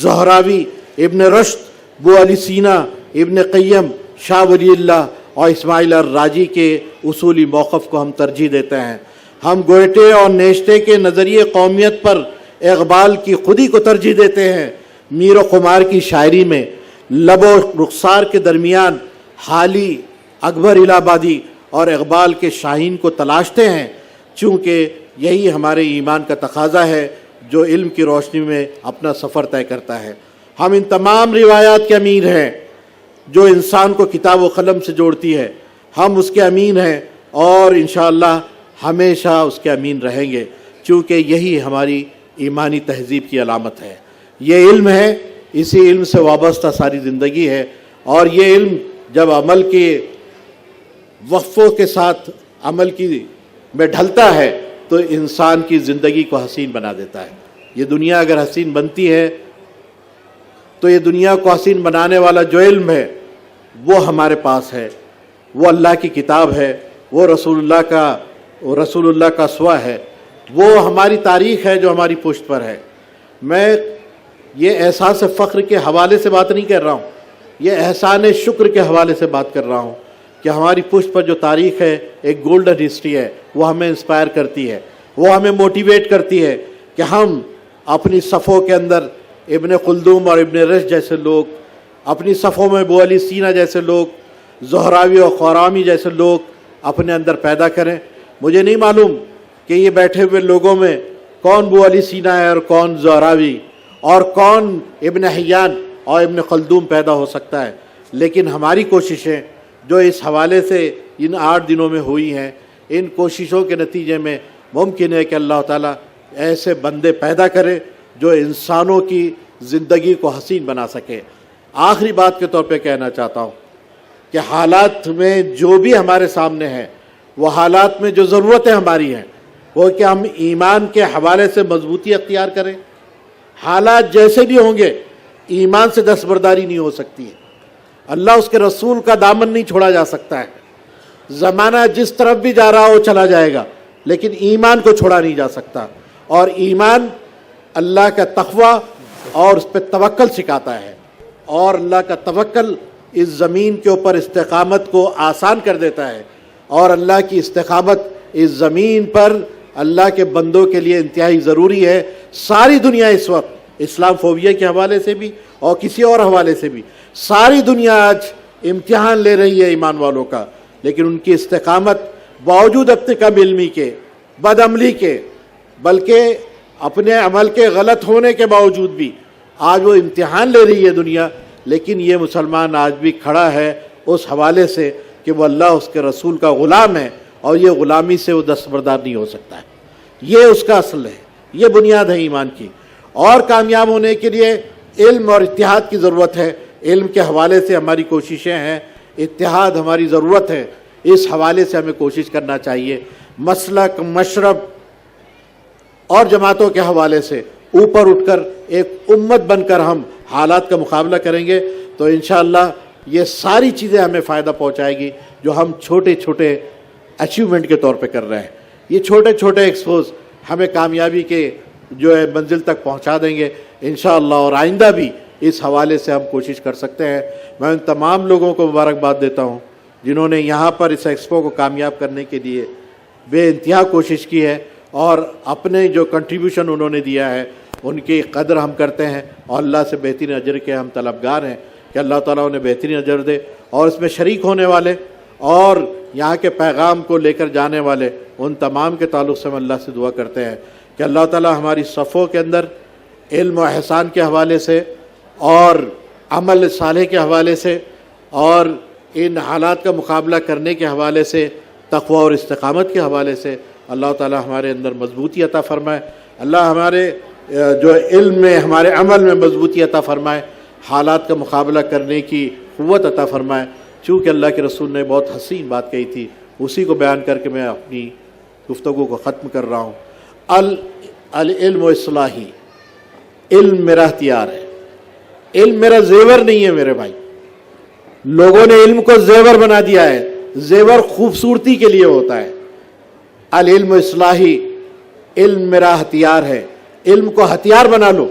[SPEAKER 10] زہراوی, ابن رشد, بو علی سینا, ابن قیم, شاہ ولی اللہ اور اسماعیل الراجی کے اصولی موقف کو ہم ترجیح دیتے ہیں. ہم گوئٹے اور نیشتے کے نظریے قومیت پر اقبال کی خودی کو ترجیح دیتے ہیں. میر و خمار کی شاعری میں لب و رخسار کے درمیان حالی، اکبر الہ آبادی اور اقبال کے شاہین کو تلاشتے ہیں، چونکہ یہی ہمارے ایمان کا تقاضا ہے جو علم کی روشنی میں اپنا سفر طے کرتا ہے۔ ہم ان تمام روایات کے امین ہیں جو انسان کو کتاب و قلم سے جوڑتی ہے، ہم اس کے امین ہیں اور انشاءاللہ ہمیشہ اس کے امین رہیں گے، چونکہ یہی ہماری ایمانی تہذیب کی علامت ہے۔ یہ علم ہے، اسی علم سے وابستہ ساری زندگی ہے، اور یہ علم جب عمل کے وقفوں کے ساتھ عمل کی میں ڈھلتا ہے تو انسان کی زندگی کو حسین بنا دیتا ہے۔ یہ دنیا اگر حسین بنتی ہے تو یہ دنیا کو حسین بنانے والا جو علم ہے وہ ہمارے پاس ہے، وہ اللہ کی کتاب ہے، وہ رسول اللہ کا اسوہ ہے، وہ ہماری تاریخ ہے جو ہماری پشت پر ہے۔ میں یہ احساس فخر کے حوالے سے بات نہیں کر رہا ہوں، یہ احسان شکر کے حوالے سے بات کر رہا ہوں کہ ہماری پشت پر جو تاریخ ہے ایک گولڈن ہسٹری ہے، وہ ہمیں انسپائر کرتی ہے، وہ ہمیں موٹیویٹ کرتی ہے کہ ہم اپنی صفوں کے اندر ابن خلدون اور ابن رشد جیسے لوگ، اپنی صفوں میں ابو علی سینا جیسے لوگ، زہراوی اور خورامی جیسے لوگ اپنے اندر پیدا کریں۔ مجھے نہیں معلوم کہ یہ بیٹھے ہوئے لوگوں میں کون ابو علی سینا ہے اور کون زہراوی اور کون ابن حیان اور ابن خلدون پیدا ہو سکتا ہے، لیکن ہماری کوششیں جو اس حوالے سے ان 8 دنوں میں ہوئی ہیں، ان کوششوں کے نتیجے میں ممکن ہے کہ اللہ تعالیٰ ایسے بندے پیدا کرے جو انسانوں کی زندگی کو حسین بنا سکے۔ آخری بات کے طور پہ کہنا چاہتا ہوں کہ حالات میں جو بھی ہمارے سامنے ہیں، وہ حالات میں جو ضرورتیں ہماری ہیں وہ کہ ہم ایمان کے حوالے سے مضبوطی اختیار کریں۔ حالات جیسے بھی ہوں گے ایمان سے دستبرداری نہیں ہو سکتی ہے، اللہ اس کے رسول کا دامن نہیں چھوڑا جا سکتا ہے۔ زمانہ جس طرف بھی جا رہا ہو چلا جائے گا، لیکن ایمان کو چھوڑا نہیں جا سکتا، اور ایمان اللہ کا تقوی اور اس پہ توکل سکھاتا ہے، اور اللہ کا توکل اس زمین کے اوپر استقامت کو آسان کر دیتا ہے، اور اللہ کی استقامت اس زمین پر اللہ کے بندوں کے لیے انتہائی ضروری ہے۔ ساری دنیا اس وقت اسلام فوبیا کے حوالے سے بھی اور کسی اور حوالے سے بھی ساری دنیا آج امتحان لے رہی ہے ایمان والوں کا، لیکن ان کی استقامت باوجود اپنے کم علمی کے، بد عملی کے، بلکہ اپنے عمل کے غلط ہونے کے باوجود بھی آج وہ امتحان لے رہی ہے دنیا، لیکن یہ مسلمان آج بھی کھڑا ہے اس حوالے سے کہ وہ اللہ اس کے رسول کا غلام ہے، اور یہ غلامی سے وہ دستبردار نہیں ہو سکتا ہے۔ یہ اس کا اصل ہے، یہ بنیاد ہے ایمان کی، اور کامیاب ہونے کے لیے علم اور اتحاد کی ضرورت ہے۔ علم کے حوالے سے ہماری کوششیں ہیں، اتحاد ہماری ضرورت ہے، اس حوالے سے ہمیں کوشش کرنا چاہیے۔ مسلک، مشرب اور جماعتوں کے حوالے سے اوپر اٹھ کر ایک امت بن کر ہم حالات کا مقابلہ کریں گے تو انشاءاللہ یہ ساری چیزیں ہمیں فائدہ پہنچائے گی جو ہم چھوٹے چھوٹے اچیومنٹ کے طور پہ کر رہے ہیں۔ یہ چھوٹے چھوٹے ایکسپوز ہمیں کامیابی کے جو ہے منزل تک پہنچا دیں گے انشاءاللہ، اور آئندہ بھی اس حوالے سے ہم کوشش کر سکتے ہیں۔ میں ان تمام لوگوں کو مبارکباد دیتا ہوں جنہوں نے یہاں پر اس ایکسپو کو کامیاب کرنے کے لیے بے انتہا کوشش کی ہے، اور اپنے جو کنٹریبیوشن انہوں نے دیا ہے ان کی قدر ہم کرتے ہیں، اور اللہ سے بہترین اجر کے ہم طلبگار ہیں کہ اللہ تعالیٰ انہیں بہترین اجر دے، اور اس میں شریک ہونے والے اور یہاں کے پیغام کو لے کر جانے والے ان تمام کے تعلق سے ہم اللہ سے دعا کرتے ہیں کہ اللہ تعالیٰ ہماری صفوں کے اندر علم و احسان کے حوالے سے اور عمل صالح کے حوالے سے اور ان حالات کا مقابلہ کرنے کے حوالے سے، تقوی اور استقامت کے حوالے سے اللہ تعالیٰ ہمارے اندر مضبوطی عطا فرمائے۔ اللہ ہمارے جو علم میں، ہمارے عمل میں مضبوطی عطا فرمائے، حالات کا مقابلہ کرنے کی قوت عطا فرمائے۔ چونکہ اللہ کے رسول نے بہت حسین بات کہی تھی، اسی کو بیان کر کے میں اپنی گفتگو کو ختم کر رہا ہوں۔ العلم اصلاحی، علم میرا ہتھیار ہے، علم میرا زیور نہیں ہے میرے بھائی۔ لوگوں نے علم کو زیور بنا دیا ہے، زیور خوبصورتی کے لیے ہوتا ہے۔ العلم اصلاحی، علم میرا ہتھیار ہے، علم کو ہتھیار بنا لو،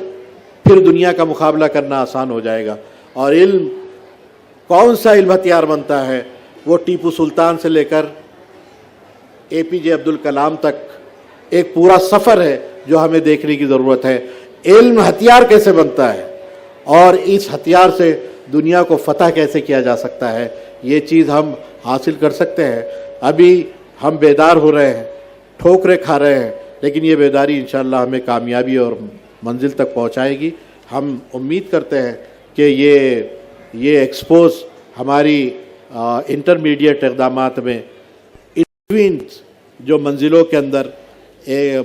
[SPEAKER 10] پھر دنیا کا مقابلہ کرنا آسان ہو جائے گا۔ اور علم، کون سا علم ہتھیار بنتا ہے؟ وہ ٹیپو سلطان سے لے کر اے پی جے عبدالکلام تک ایک پورا سفر ہے جو ہمیں دیکھنے کی ضرورت ہے۔ علم ہتھیار کیسے بنتا ہے، اور اس ہتھیار سے دنیا کو فتح کیسے کیا جا سکتا ہے، یہ چیز ہم حاصل کر سکتے ہیں. ابھی ہم بیدار ہو رہے ہیں، ٹھوکریں کھا رہے ہیں، لیکن یہ بیداری انشاءاللہ ہمیں کامیابی اور منزل تک پہنچائے گی. ہم امید کرتے ہیں کہ یہ ایکسپوز ہماری انٹرمیڈیٹ اقدامات میں ان جو منزلوں کے اندر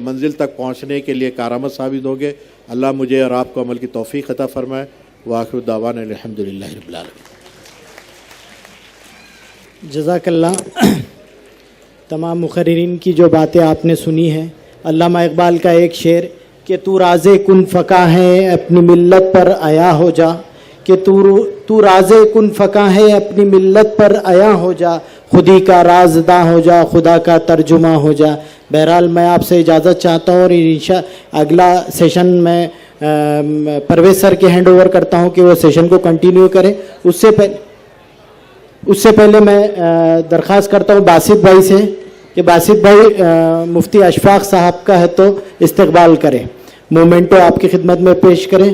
[SPEAKER 10] منزل تک پہنچنے کے لیے کارآمد ثابت ہوگے. اللہ مجھے اور آپ کو عمل کی توفیق عطا فرمائے. وآخر دعوانا الحمدللہ رب العالمین.
[SPEAKER 1] جزاک اللہ. تمام مقررین کی جو باتیں آپ نے سنی ہیں، علامہ اقبال کا ایک شعر کہ تو راز کن فقہ ہے اپنی ملت پر آیا ہو جا، کہ تو راز کن فقہ ہے اپنی ملت پر آیا ہو جا، خودی کا رازداں ہو جا، خدا کا ترجمہ ہو جا. بہرحال میں آپ سے اجازت چاہتا ہوں اور اگلا سیشن میں پرویز سر کے ہینڈ اوور کرتا ہوں کہ وہ سیشن کو کنٹینیو کریں. اس سے پہلے میں درخواست کرتا ہوں باسط بھائی سے کہ باسط بھائی مفتی اشفاق صاحب کا ہے تو استقبال کریں، مومنٹو آپ کی خدمت میں پیش کریں.